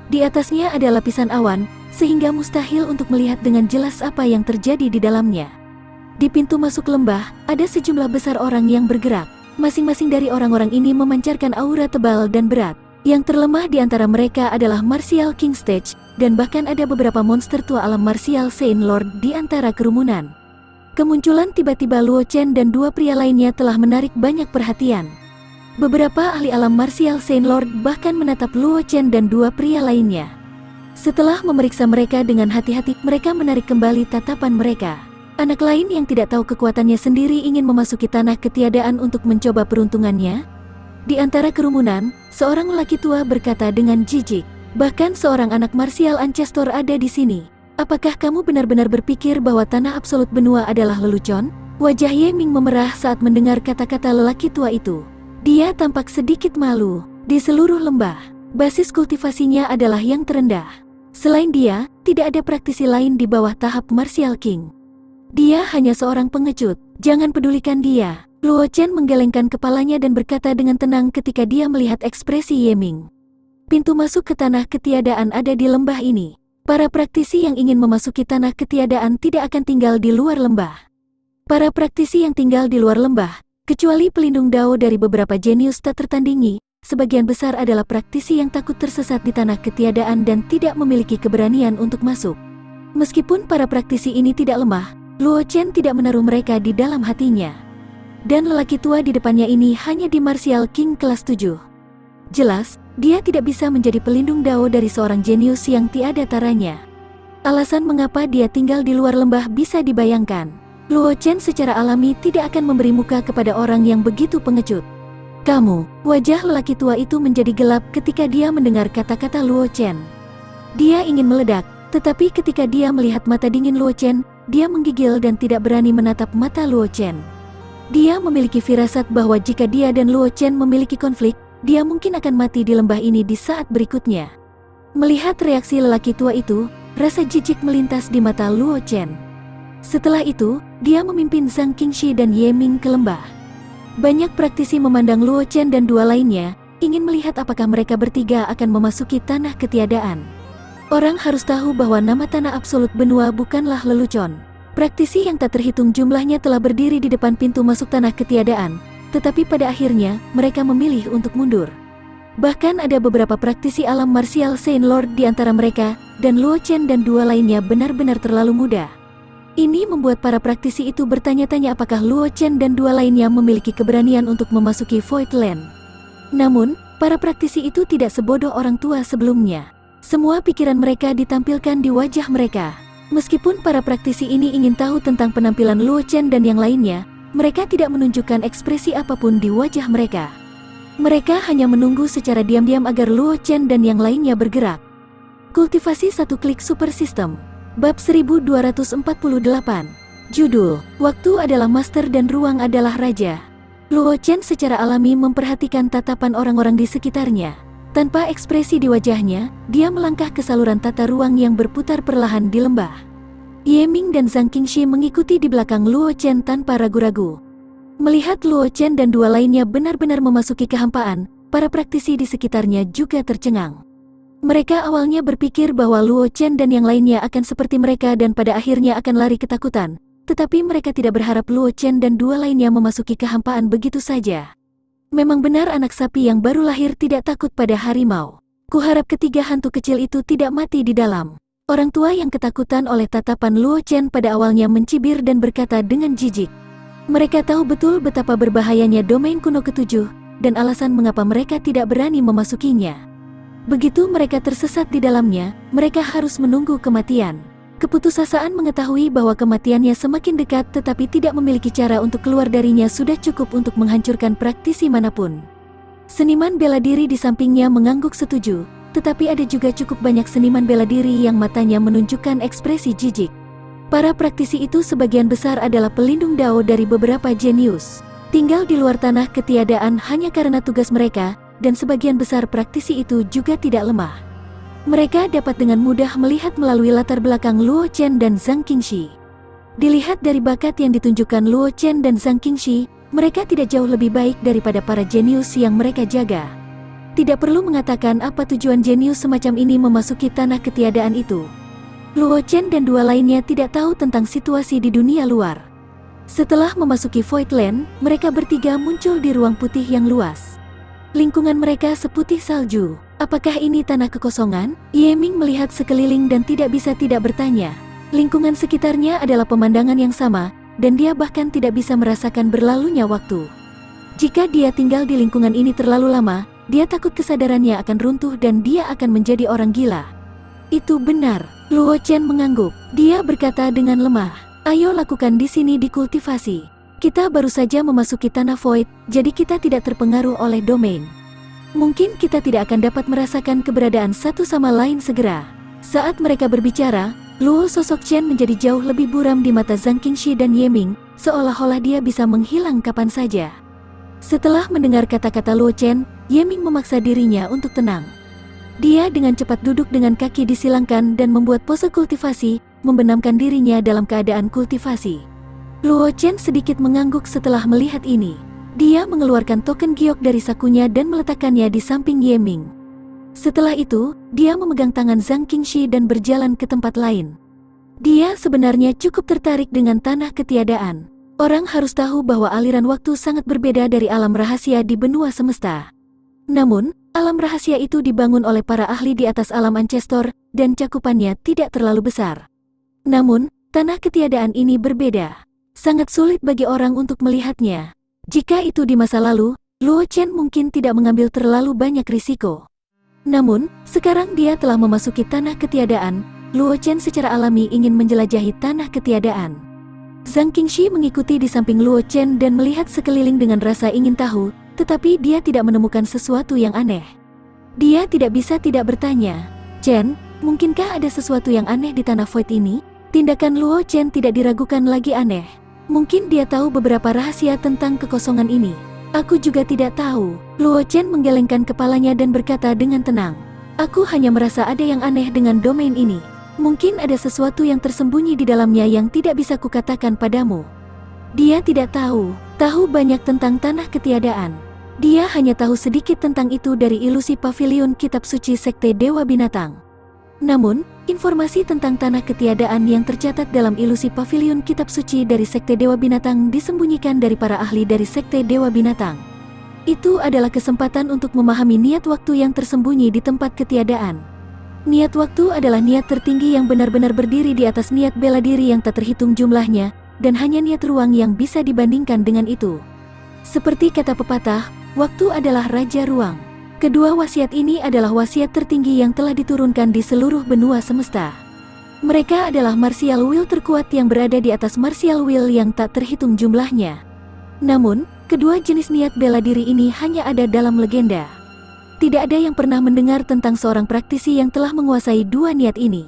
Di atasnya ada lapisan awan, sehingga mustahil untuk melihat dengan jelas apa yang terjadi di dalamnya. Di pintu masuk lembah, ada sejumlah besar orang yang bergerak. Masing-masing dari orang-orang ini memancarkan aura tebal dan berat. Yang terlemah di antara mereka adalah Martial King Stage, dan bahkan ada beberapa monster tua alam Martial Saint Lord di antara kerumunan. Kemunculan tiba-tiba Luo Chen dan 2 pria lainnya telah menarik banyak perhatian. Beberapa ahli alam Martial Saint Lord bahkan menatap Luo Chen dan 2 pria lainnya. Setelah memeriksa mereka dengan hati-hati, mereka menarik kembali tatapan mereka. Anak lain yang tidak tahu kekuatannya sendiri ingin memasuki tanah ketiadaan untuk mencoba peruntungannya. Di antara kerumunan, seorang lelaki tua berkata dengan jijik, "Bahkan seorang anak Martial Ancestor ada di sini. Apakah kamu benar-benar berpikir bahwa tanah absolut benua adalah lelucon?" Wajah Ye Ming memerah saat mendengar kata-kata lelaki tua itu. Dia tampak sedikit malu. Di seluruh lembah, basis kultivasinya adalah yang terendah. Selain dia, tidak ada praktisi lain di bawah tahap Martial King. Dia hanya seorang pengecut, jangan pedulikan dia. Luo Chen menggelengkan kepalanya dan berkata dengan tenang ketika dia melihat ekspresi Ye Ming. Pintu masuk ke tanah ketiadaan ada di lembah ini. Para praktisi yang ingin memasuki tanah ketiadaan tidak akan tinggal di luar lembah. Para praktisi yang tinggal di luar lembah, kecuali pelindung Dao dari beberapa jenius tak tertandingi, sebagian besar adalah praktisi yang takut tersesat di tanah ketiadaan dan tidak memiliki keberanian untuk masuk. Meskipun para praktisi ini tidak lemah, Luo Chen tidak menaruh mereka di dalam hatinya. Dan lelaki tua di depannya ini hanya di Martial King kelas 7. Jelas, dia tidak bisa menjadi pelindung Dao dari seorang jenius yang tiada taranya. Alasan mengapa dia tinggal di luar lembah bisa dibayangkan. Luo Chen secara alami tidak akan memberi muka kepada orang yang begitu pengecut. Kamu, wajah lelaki tua itu menjadi gelap ketika dia mendengar kata-kata Luo Chen. Dia ingin meledak, tetapi ketika dia melihat mata dingin Luo Chen, dia menggigil dan tidak berani menatap mata Luo Chen. Dia memiliki firasat bahwa jika dia dan Luo Chen memiliki konflik, dia mungkin akan mati di lembah ini di saat berikutnya. Melihat reaksi lelaki tua itu, rasa jijik melintas di mata Luo Chen. Setelah itu, dia memimpin Zhang Qingxi dan Ye Ming ke lembah. Banyak praktisi memandang Luo Chen dan dua lainnya, ingin melihat apakah mereka bertiga akan memasuki tanah ketiadaan. Orang harus tahu bahwa nama tanah absolut benua bukanlah lelucon. Praktisi yang tak terhitung jumlahnya telah berdiri di depan pintu masuk tanah ketiadaan, tetapi pada akhirnya, mereka memilih untuk mundur. Bahkan ada beberapa praktisi alam martial Saint Lord di antara mereka, dan Luo Chen dan dua lainnya benar-benar terlalu muda. Ini membuat para praktisi itu bertanya-tanya apakah Luo Chen dan dua lainnya memiliki keberanian untuk memasuki Void Land. Namun, para praktisi itu tidak sebodoh orang tua sebelumnya. Semua pikiran mereka ditampilkan di wajah mereka. Meskipun para praktisi ini ingin tahu tentang penampilan Luo Chen dan yang lainnya, mereka tidak menunjukkan ekspresi apapun di wajah mereka. Mereka hanya menunggu secara diam-diam agar Luo Chen dan yang lainnya bergerak. Kultivasi satu klik super system. Bab 1248. Judul, Waktu adalah Master dan Ruang adalah Raja. Luo Chen secara alami memperhatikan tatapan orang-orang di sekitarnya. Tanpa ekspresi di wajahnya, dia melangkah ke saluran tata ruang yang berputar perlahan di lembah. Ye Ming dan Zhang Qingxi mengikuti di belakang Luo Chen tanpa ragu-ragu. Melihat Luo Chen dan dua lainnya benar-benar memasuki kehampaan, para praktisi di sekitarnya juga tercengang. Mereka awalnya berpikir bahwa Luo Chen dan yang lainnya akan seperti mereka dan pada akhirnya akan lari ketakutan, tetapi mereka tidak berharap Luo Chen dan dua lainnya memasuki kehampaan begitu saja. Memang benar anak sapi yang baru lahir tidak takut pada harimau. Kuharap ketiga hantu kecil itu tidak mati di dalam. Orang tua yang ketakutan oleh tatapan Luo Chen pada awalnya mencibir dan berkata dengan jijik. Mereka tahu betul betapa berbahayanya domain kuno ketujuh, dan alasan mengapa mereka tidak berani memasukinya. Begitu mereka tersesat di dalamnya, mereka harus menunggu kematian. Keputusasaan mengetahui bahwa kematiannya semakin dekat tetapi tidak memiliki cara untuk keluar darinya sudah cukup untuk menghancurkan praktisi manapun. Seniman bela diri di sampingnya mengangguk setuju, tetapi ada juga cukup banyak seniman bela diri yang matanya menunjukkan ekspresi jijik. Para praktisi itu sebagian besar adalah pelindung Dao dari beberapa jenius. Tinggal di luar tanah ketiadaan hanya karena tugas mereka, dan sebagian besar praktisi itu juga tidak lemah. Mereka dapat dengan mudah melihat melalui latar belakang Luo Chen dan Zhang Qingxi. Dilihat dari bakat yang ditunjukkan Luo Chen dan Zhang Qingxi, mereka tidak jauh lebih baik daripada para jenius yang mereka jaga. Tidak perlu mengatakan apa tujuan jenius semacam ini memasuki tanah ketiadaan itu. Luo Chen dan dua lainnya tidak tahu tentang situasi di dunia luar. Setelah memasuki Void Land, mereka bertiga muncul di ruang putih yang luas. Lingkungan mereka seputih salju. Apakah ini tanah kekosongan? Ye Ming melihat sekeliling dan tidak bisa tidak bertanya. Lingkungan sekitarnya adalah pemandangan yang sama, dan dia bahkan tidak bisa merasakan berlalunya waktu. Jika dia tinggal di lingkungan ini terlalu lama, dia takut kesadarannya akan runtuh dan dia akan menjadi orang gila. Itu benar, Luo Chen mengangguk. Dia berkata dengan lemah, ayo lakukan di sini dikultivasi. Kita baru saja memasuki tanah void, jadi kita tidak terpengaruh oleh domain. Mungkin kita tidak akan dapat merasakan keberadaan satu sama lain segera. Saat mereka berbicara, Luo sosok Chen menjadi jauh lebih buram di mata Zhang Qingxi dan Ye Ming, seolah-olah dia bisa menghilang kapan saja. Setelah mendengar kata-kata Luo Chen, Ye Ming memaksa dirinya untuk tenang. Dia dengan cepat duduk dengan kaki disilangkan dan membuat pose kultivasi, membenamkan dirinya dalam keadaan kultivasi. Luo Chen sedikit mengangguk setelah melihat ini. Dia mengeluarkan token giok dari sakunya dan meletakkannya di samping Ye Ming. Setelah itu, dia memegang tangan Zhang Qingxi dan berjalan ke tempat lain. Dia sebenarnya cukup tertarik dengan tanah ketiadaan. Orang harus tahu bahwa aliran waktu sangat berbeda dari alam rahasia di benua semesta. Namun, alam rahasia itu dibangun oleh para ahli di atas alam Ancestor, dan cakupannya tidak terlalu besar. Namun, tanah ketiadaan ini berbeda. Sangat sulit bagi orang untuk melihatnya. Jika itu di masa lalu, Luo Chen mungkin tidak mengambil terlalu banyak risiko. Namun, sekarang dia telah memasuki tanah ketiadaan. Luo Chen secara alami ingin menjelajahi tanah ketiadaan. Zhang Qingxi mengikuti di samping Luo Chen dan melihat sekeliling dengan rasa ingin tahu, tetapi dia tidak menemukan sesuatu yang aneh. Dia tidak bisa tidak bertanya, "Chen, mungkinkah ada sesuatu yang aneh di tanah void ini?" Tindakan Luo Chen tidak diragukan lagi aneh. Mungkin dia tahu beberapa rahasia tentang kekosongan ini. "Aku juga tidak tahu." Luo Chen menggelengkan kepalanya dan berkata dengan tenang, "Aku hanya merasa ada yang aneh dengan domain ini. Mungkin ada sesuatu yang tersembunyi di dalamnya yang tidak bisa kukatakan padamu." Dia tidak tahu banyak tentang tanah ketiadaan. Dia hanya tahu sedikit tentang itu dari ilusi pavilion kitab suci Sekte Dewa Binatang. Namun, informasi tentang tanah ketiadaan yang tercatat dalam ilusi pavilion kitab suci dari Sekte Dewa Binatang disembunyikan dari para ahli dari Sekte Dewa Binatang. Itu adalah kesempatan untuk memahami niat waktu yang tersembunyi di tempat ketiadaan. Niat waktu adalah niat tertinggi yang benar-benar berdiri di atas niat bela diri yang tak terhitung jumlahnya, dan hanya niat ruang yang bisa dibandingkan dengan itu. Seperti kata pepatah, waktu adalah raja ruang. Kedua wasiat ini adalah wasiat tertinggi yang telah diturunkan di seluruh benua semesta. Mereka adalah martial will terkuat yang berada di atas martial will yang tak terhitung jumlahnya. Namun, kedua jenis niat bela diri ini hanya ada dalam legenda. Tidak ada yang pernah mendengar tentang seorang praktisi yang telah menguasai dua niat ini.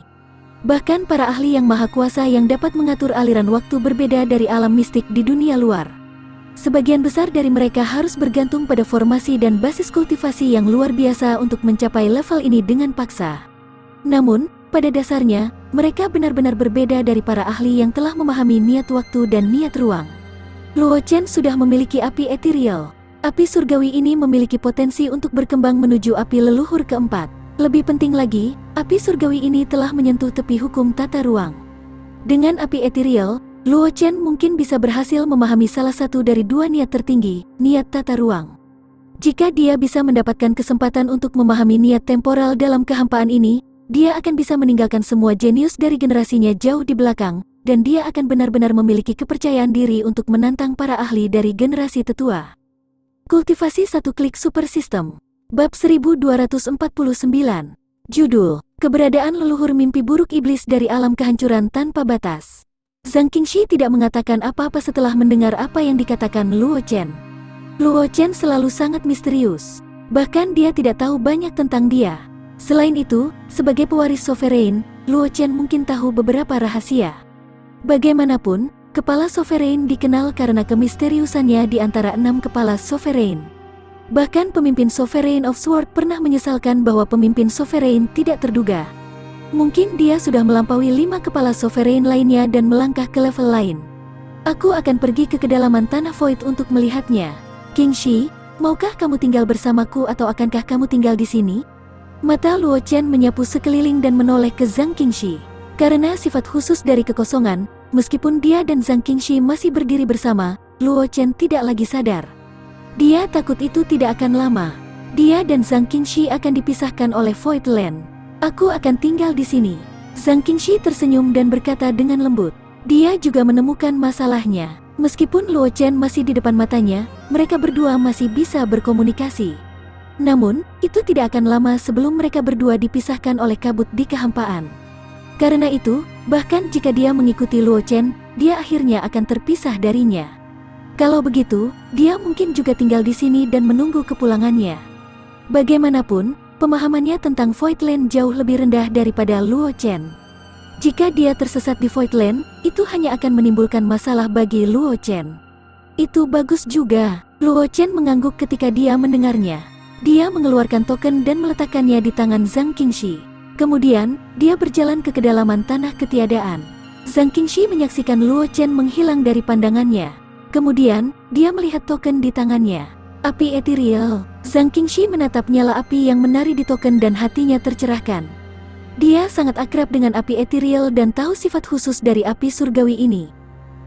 Bahkan para ahli yang maha kuasa yang dapat mengatur aliran waktu berbeda dari alam mistik di dunia luar. Sebagian besar dari mereka harus bergantung pada formasi dan basis kultivasi yang luar biasa untuk mencapai level ini dengan paksa. Namun, pada dasarnya, mereka benar-benar berbeda dari para ahli yang telah memahami niat waktu dan niat ruang. Luo Chen sudah memiliki api ethereal. Api surgawi ini memiliki potensi untuk berkembang menuju api leluhur keempat. Lebih penting lagi, api surgawi ini telah menyentuh tepi hukum tata ruang. Dengan api ethereal, Luo Chen mungkin bisa berhasil memahami salah satu dari dua niat tertinggi, niat tata ruang. Jika dia bisa mendapatkan kesempatan untuk memahami niat temporal dalam kehampaan ini, dia akan bisa meninggalkan semua jenius dari generasinya jauh di belakang, dan dia akan benar-benar memiliki kepercayaan diri untuk menantang para ahli dari generasi tetua. Kultivasi satu klik super system. Bab 1249. Judul, Keberadaan Leluhur Mimpi Buruk Iblis dari Alam Kehancuran Tanpa Batas. Zhang Qingxi tidak mengatakan apa-apa setelah mendengar apa yang dikatakan Luo Chen. Luo Chen selalu sangat misterius. Bahkan dia tidak tahu banyak tentang dia. Selain itu, sebagai pewaris sovereign, Luo Chen mungkin tahu beberapa rahasia. Bagaimanapun, kepala sovereign dikenal karena kemisteriusannya di antara 6 kepala sovereign. Bahkan pemimpin Sovereign of Sword pernah menyesalkan bahwa pemimpin sovereign tidak terduga. Mungkin dia sudah melampaui 5 kepala sovereign lainnya dan melangkah ke level lain. Aku akan pergi ke kedalaman tanah void untuk melihatnya. Qingxi, maukah kamu tinggal bersamaku atau akankah kamu tinggal di sini? Mata Luo Chen menyapu sekeliling dan menoleh ke Zhang Qingxi. Karena sifat khusus dari kekosongan, meskipun dia dan Zhang Qingxi masih berdiri bersama, Luo Chen tidak lagi sadar. Dia takut itu tidak akan lama. Dia dan Zhang Qingxi akan dipisahkan oleh Void Land. "Aku akan tinggal di sini." Zhang Qingxi tersenyum dan berkata dengan lembut. Dia juga menemukan masalahnya. Meskipun Luo Chen masih di depan matanya, mereka berdua masih bisa berkomunikasi. Namun, itu tidak akan lama sebelum mereka berdua dipisahkan oleh kabut di kehampaan. Karena itu, bahkan jika dia mengikuti Luo Chen, dia akhirnya akan terpisah darinya. Kalau begitu, dia mungkin juga tinggal di sini dan menunggu kepulangannya. Bagaimanapun, pemahamannya tentang Void Land jauh lebih rendah daripada Luo Chen. Jika dia tersesat di Void Land, itu hanya akan menimbulkan masalah bagi Luo Chen. Itu bagus juga. Luo Chen mengangguk ketika dia mendengarnya. Dia mengeluarkan token dan meletakkannya di tangan Zhang Qingxi. Kemudian, dia berjalan ke kedalaman tanah ketiadaan. Zhang Qingxi menyaksikan Luo Chen menghilang dari pandangannya. Kemudian, dia melihat token di tangannya. Api ethereal. Zhang Qingxi menatap nyala api yang menari di token dan hatinya tercerahkan. Dia sangat akrab dengan api ethereal dan tahu sifat khusus dari api surgawi ini.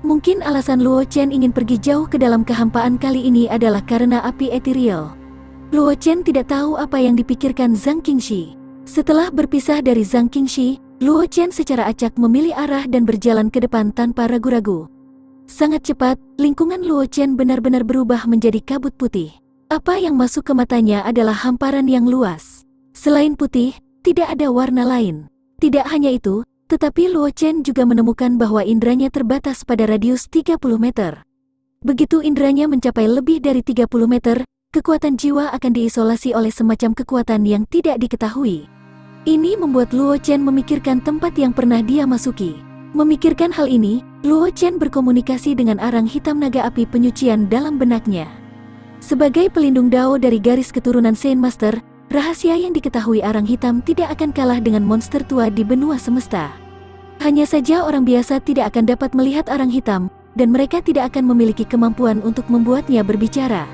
Mungkin alasan Luo Chen ingin pergi jauh ke dalam kehampaan kali ini adalah karena api ethereal. Luo Chen tidak tahu apa yang dipikirkan Zhang Qingxi. Setelah berpisah dari Zhang Qingxi, Luo Chen secara acak memilih arah dan berjalan ke depan tanpa ragu-ragu. Sangat cepat, lingkungan Luo Chen benar-benar berubah menjadi kabut putih. Apa yang masuk ke matanya adalah hamparan yang luas. Selain putih, tidak ada warna lain. Tidak hanya itu, tetapi Luo Chen juga menemukan bahwa indranya terbatas pada radius 30 meter. Begitu indranya mencapai lebih dari 30 meter, kekuatan jiwa akan diisolasi oleh semacam kekuatan yang tidak diketahui. Ini membuat Luo Chen memikirkan tempat yang pernah dia masuki. Memikirkan hal ini, Luo Chen berkomunikasi dengan arang hitam naga api penyucian dalam benaknya. Sebagai pelindung Dao dari garis keturunan Saint Master, rahasia yang diketahui arang hitam tidak akan kalah dengan monster tua di benua semesta. Hanya saja orang biasa tidak akan dapat melihat arang hitam, dan mereka tidak akan memiliki kemampuan untuk membuatnya berbicara.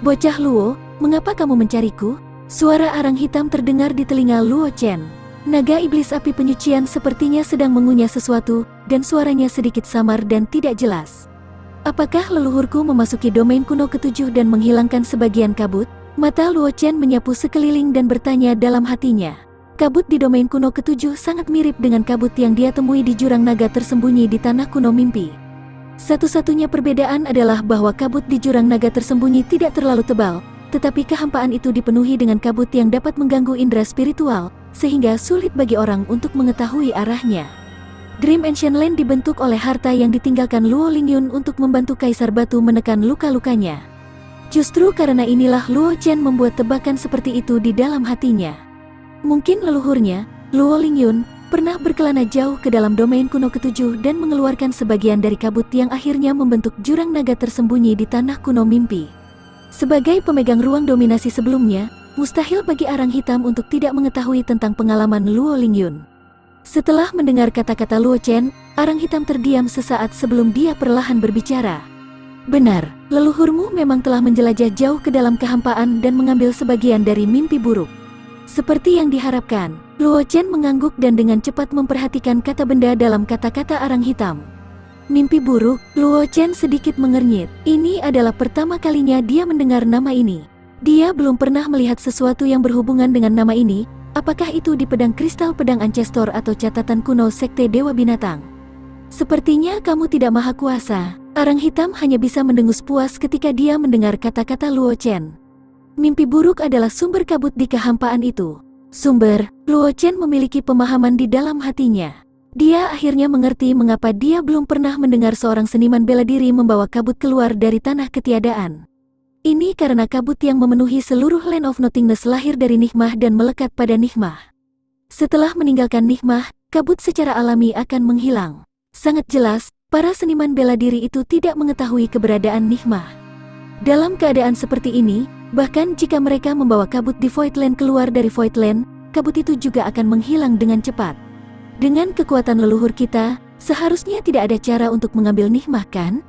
"Bocah Luo, mengapa kamu mencariku?" Suara arang hitam terdengar di telinga Luo Chen. Naga iblis api penyucian sepertinya sedang mengunyah sesuatu, dan suaranya sedikit samar dan tidak jelas. "Apakah leluhurku memasuki domain kuno ketujuh dan menghilangkan sebagian kabut?" Mata Luo Chen menyapu sekeliling dan bertanya dalam hatinya. Kabut di domain kuno ketujuh sangat mirip dengan kabut yang dia temui di jurang naga tersembunyi di tanah kuno mimpi. Satu-satunya perbedaan adalah bahwa kabut di jurang naga tersembunyi tidak terlalu tebal, tetapi kehampaan itu dipenuhi dengan kabut yang dapat mengganggu indera spiritual, sehingga sulit bagi orang untuk mengetahui arahnya. Dream Ancient Land dibentuk oleh harta yang ditinggalkan Luo Lingyun untuk membantu Kaisar Batu menekan luka-lukanya. Justru karena inilah Luo Chen membuat tebakan seperti itu di dalam hatinya. Mungkin leluhurnya, Luo Lingyun, pernah berkelana jauh ke dalam domain kuno ketujuh dan mengeluarkan sebagian dari kabut yang akhirnya membentuk jurang naga tersembunyi di tanah kuno mimpi. Sebagai pemegang ruang dominasi sebelumnya, mustahil bagi arang hitam untuk tidak mengetahui tentang pengalaman Luo Lingyun. Setelah mendengar kata-kata Luo Chen, arang hitam terdiam sesaat sebelum dia perlahan berbicara. "Benar, leluhurmu memang telah menjelajah jauh ke dalam kehampaan dan mengambil sebagian dari mimpi buruk." Seperti yang diharapkan, Luo Chen mengangguk dan dengan cepat memperhatikan kata benda dalam kata-kata arang hitam. "Mimpi buruk?" Luo Chen sedikit mengernyit. Ini adalah pertama kalinya dia mendengar nama ini. Dia belum pernah melihat sesuatu yang berhubungan dengan nama ini, apakah itu di pedang kristal pedang Ancestor atau catatan kuno Sekte Dewa Binatang. "Sepertinya kamu tidak maha kuasa." Arang hitam hanya bisa mendengus puas ketika dia mendengar kata-kata Luo Chen. Mimpi buruk adalah sumber kabut di kehampaan itu. Sumber, Luo Chen memiliki pemahaman di dalam hatinya. Dia akhirnya mengerti mengapa dia belum pernah mendengar seorang seniman bela diri membawa kabut keluar dari tanah ketiadaan. Ini karena kabut yang memenuhi seluruh Land of Nothingness lahir dari Nikmah dan melekat pada Nikmah. Setelah meninggalkan Nikmah, kabut secara alami akan menghilang. Sangat jelas, para seniman bela diri itu tidak mengetahui keberadaan Nikmah. Dalam keadaan seperti ini, bahkan jika mereka membawa kabut di Voidland keluar dari Voidland, kabut itu juga akan menghilang dengan cepat. Dengan kekuatan leluhur kita, seharusnya tidak ada cara untuk mengambil Nikmah, kan?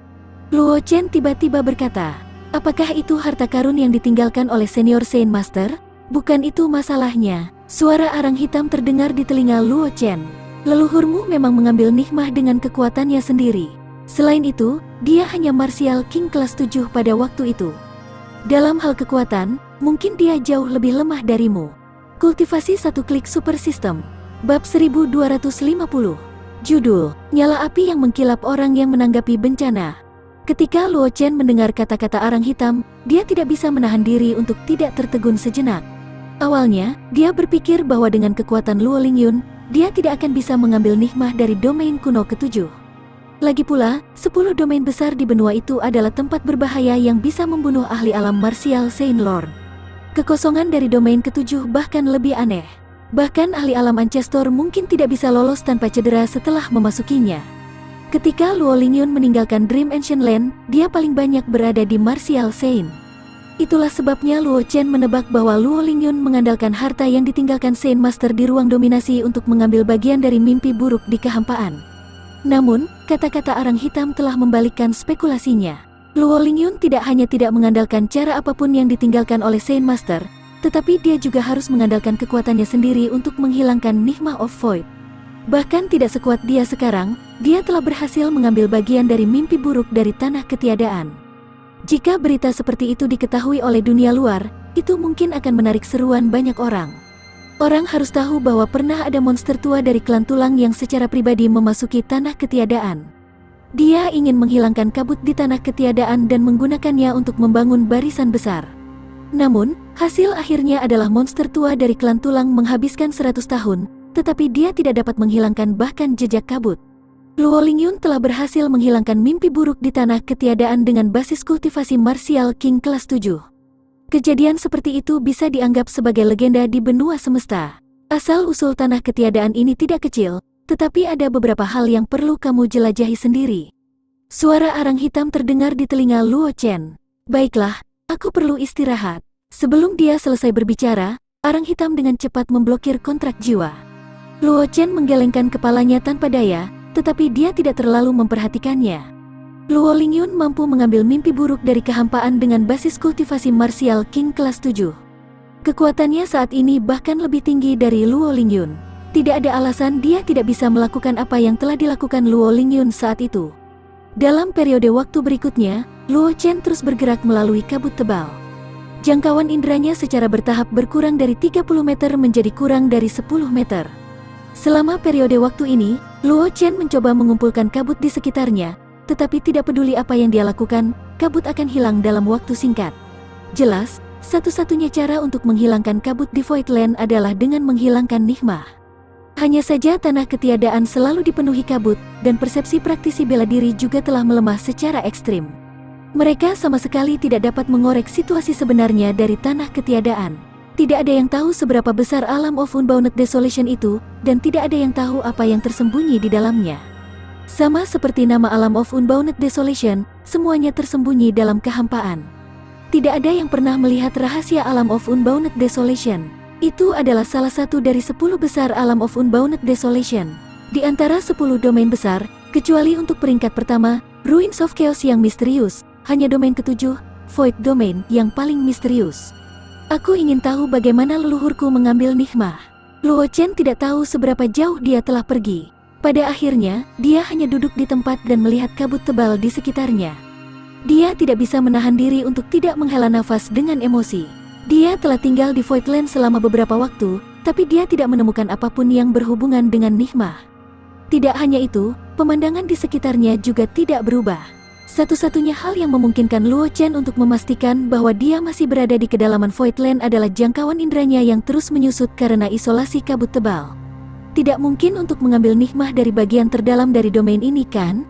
Luo Chen tiba-tiba berkata, "Apakah itu harta karun yang ditinggalkan oleh Senior Saint Master?" "Bukan itu masalahnya." Suara arang hitam terdengar di telinga Luo Chen. "Leluhurmu memang mengambil Nikmah dengan kekuatannya sendiri. Selain itu, dia hanya Martial King kelas 7 pada waktu itu. Dalam hal kekuatan, mungkin dia jauh lebih lemah darimu." Kultivasi satu klik super system. Bab 1250. Judul, Nyala Api yang Mengkilap Orang yang Menanggapi Bencana. Ketika Luo Chen mendengar kata-kata arang hitam, dia tidak bisa menahan diri untuk tidak tertegun sejenak. Awalnya, dia berpikir bahwa dengan kekuatan Luo Lingyun, dia tidak akan bisa mengambil Nikmah dari domain kuno ketujuh. Lagi pula, 10 domain besar di benua itu adalah tempat berbahaya yang bisa membunuh ahli alam martial Saint Lord. Kekosongan dari domain ketujuh bahkan lebih aneh. Bahkan ahli alam Ancestor mungkin tidak bisa lolos tanpa cedera setelah memasukinya. Ketika Luo Lingyun meninggalkan Dream Ancient Land, dia paling banyak berada di Martial Saint. Itulah sebabnya Luo Chen menebak bahwa Luo Lingyun mengandalkan harta yang ditinggalkan Saint Master di ruang dominasi untuk mengambil bagian dari mimpi buruk di kehampaan. Namun, kata-kata arang hitam telah membalikkan spekulasinya. Luo Lingyun tidak hanya tidak mengandalkan cara apapun yang ditinggalkan oleh Saint Master, tetapi dia juga harus mengandalkan kekuatannya sendiri untuk menghilangkan Nikmah of Void. Bahkan tidak sekuat dia sekarang, dia telah berhasil mengambil bagian dari mimpi buruk dari tanah ketiadaan. Jika berita seperti itu diketahui oleh dunia luar, itu mungkin akan menarik seruan banyak orang. Orang harus tahu bahwa pernah ada monster tua dari klan tulang yang secara pribadi memasuki tanah ketiadaan. Dia ingin menghilangkan kabut di tanah ketiadaan dan menggunakannya untuk membangun barisan besar. Namun, hasil akhirnya adalah monster tua dari klan tulang menghabiskan 100 tahun, tetapi dia tidak dapat menghilangkan bahkan jejak kabut. Luo Lingyun telah berhasil menghilangkan mimpi buruk di tanah ketiadaan dengan basis kultivasi martial king kelas 7. Kejadian seperti itu bisa dianggap sebagai legenda di benua semesta. Asal-usul tanah ketiadaan ini tidak kecil, tetapi ada beberapa hal yang perlu kamu jelajahi sendiri. Suara arang hitam terdengar di telinga Luo Chen. Baiklah, aku perlu istirahat. Sebelum dia selesai berbicara, arang hitam dengan cepat memblokir kontrak jiwa. Luo Chen menggelengkan kepalanya tanpa daya, tetapi dia tidak terlalu memperhatikannya. Luo Lingyun mampu mengambil mimpi buruk dari kehampaan dengan basis kultivasi martial king kelas 7. Kekuatannya saat ini bahkan lebih tinggi dari Luo Lingyun. Tidak ada alasan dia tidak bisa melakukan apa yang telah dilakukan Luo Lingyun saat itu. Dalam periode waktu berikutnya, Luo Chen terus bergerak melalui kabut tebal. Jangkauan inderanya secara bertahap berkurang dari 30 meter menjadi kurang dari 10 meter. Selama periode waktu ini, Luo Chen mencoba mengumpulkan kabut di sekitarnya, tetapi tidak peduli apa yang dia lakukan, kabut akan hilang dalam waktu singkat. Jelas, satu-satunya cara untuk menghilangkan kabut di Voidland adalah dengan menghilangkan nikmah. Hanya saja tanah ketiadaan selalu dipenuhi kabut, dan persepsi praktisi bela diri juga telah melemah secara ekstrim. Mereka sama sekali tidak dapat mengorek situasi sebenarnya dari tanah ketiadaan. Tidak ada yang tahu seberapa besar alam of Unbounded Desolation itu, dan tidak ada yang tahu apa yang tersembunyi di dalamnya. Sama seperti nama alam of Unbounded Desolation, semuanya tersembunyi dalam kehampaan. Tidak ada yang pernah melihat rahasia alam of Unbounded Desolation. Itu adalah salah satu dari 10 besar alam of Unbounded Desolation. Di antara 10 domain besar, kecuali untuk peringkat pertama, Ruins of Chaos yang misterius, hanya domain ketujuh, Void Domain, yang paling misterius. Aku ingin tahu bagaimana leluhurku mengambil nikmah. Luo Chen tidak tahu seberapa jauh dia telah pergi. Pada akhirnya, dia hanya duduk di tempat dan melihat kabut tebal di sekitarnya. Dia tidak bisa menahan diri untuk tidak menghela nafas dengan emosi. Dia telah tinggal di Voidland selama beberapa waktu, tapi dia tidak menemukan apapun yang berhubungan dengan nikmah. Tidak hanya itu, pemandangan di sekitarnya juga tidak berubah. Satu-satunya hal yang memungkinkan Luo Chen untuk memastikan bahwa dia masih berada di kedalaman Voidland adalah jangkauan inderanya yang terus menyusut karena isolasi kabut tebal. Tidak mungkin untuk mengambil nikmah dari bagian terdalam dari domain ini, kan?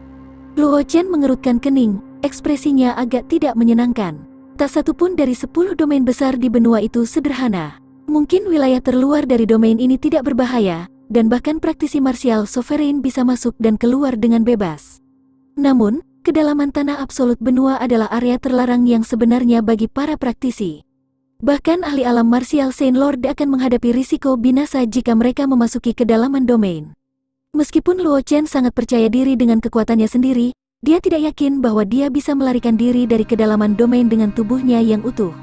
Luo Chen mengerutkan kening. Ekspresinya agak tidak menyenangkan. Tak satu pun dari 10 domain besar di benua itu sederhana. Mungkin wilayah terluar dari domain ini tidak berbahaya, dan bahkan praktisi martial sovereign bisa masuk dan keluar dengan bebas. Namun, kedalaman tanah absolut benua adalah area terlarang yang sebenarnya bagi para praktisi. Bahkan ahli alam martial Saint Lord akan menghadapi risiko binasa jika mereka memasuki kedalaman domain. Meskipun Luo Chen sangat percaya diri dengan kekuatannya sendiri, dia tidak yakin bahwa dia bisa melarikan diri dari kedalaman domain dengan tubuhnya yang utuh.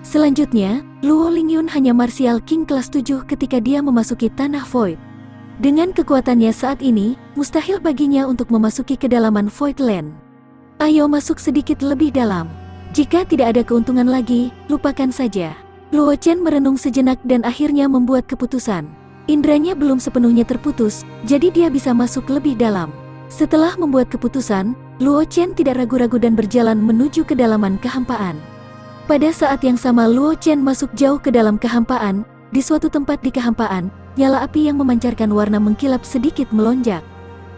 Selanjutnya, Luo Lingyun hanya martial king kelas 7 ketika dia memasuki tanah Void. Dengan kekuatannya saat ini, mustahil baginya untuk memasuki kedalaman Voidland. Ayo masuk sedikit lebih dalam. Jika tidak ada keuntungan lagi, lupakan saja. Luo Chen merenung sejenak dan akhirnya membuat keputusan. Indranya belum sepenuhnya terputus, jadi dia bisa masuk lebih dalam. Setelah membuat keputusan, Luo Chen tidak ragu-ragu dan berjalan menuju kedalaman kehampaan. Pada saat yang sama Luo Chen masuk jauh ke dalam kehampaan. Di suatu tempat di kehampaan, nyala api yang memancarkan warna mengkilap sedikit melonjak.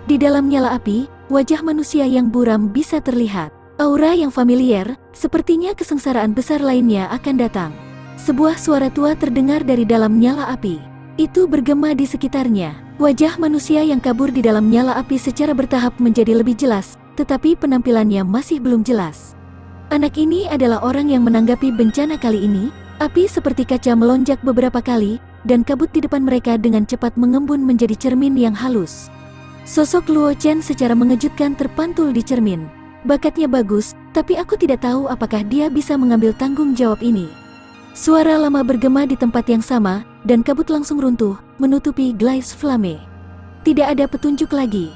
Di dalam nyala api, wajah manusia yang buram bisa terlihat. Aura yang familiar, sepertinya kesengsaraan besar lainnya akan datang. Sebuah suara tua terdengar dari dalam nyala api. Itu bergema di sekitarnya. Wajah manusia yang kabur di dalam nyala api secara bertahap menjadi lebih jelas, tetapi penampilannya masih belum jelas. Anak ini adalah orang yang menanggapi bencana kali ini. Api seperti kaca melonjak beberapa kali, dan kabut di depan mereka dengan cepat mengembun menjadi cermin yang halus. Sosok Luo Chen secara mengejutkan terpantul di cermin. Bakatnya bagus, tapi aku tidak tahu apakah dia bisa mengambil tanggung jawab ini. Suara lama bergema di tempat yang sama, dan kabut langsung runtuh, menutupi Glace Flame. Tidak ada petunjuk lagi.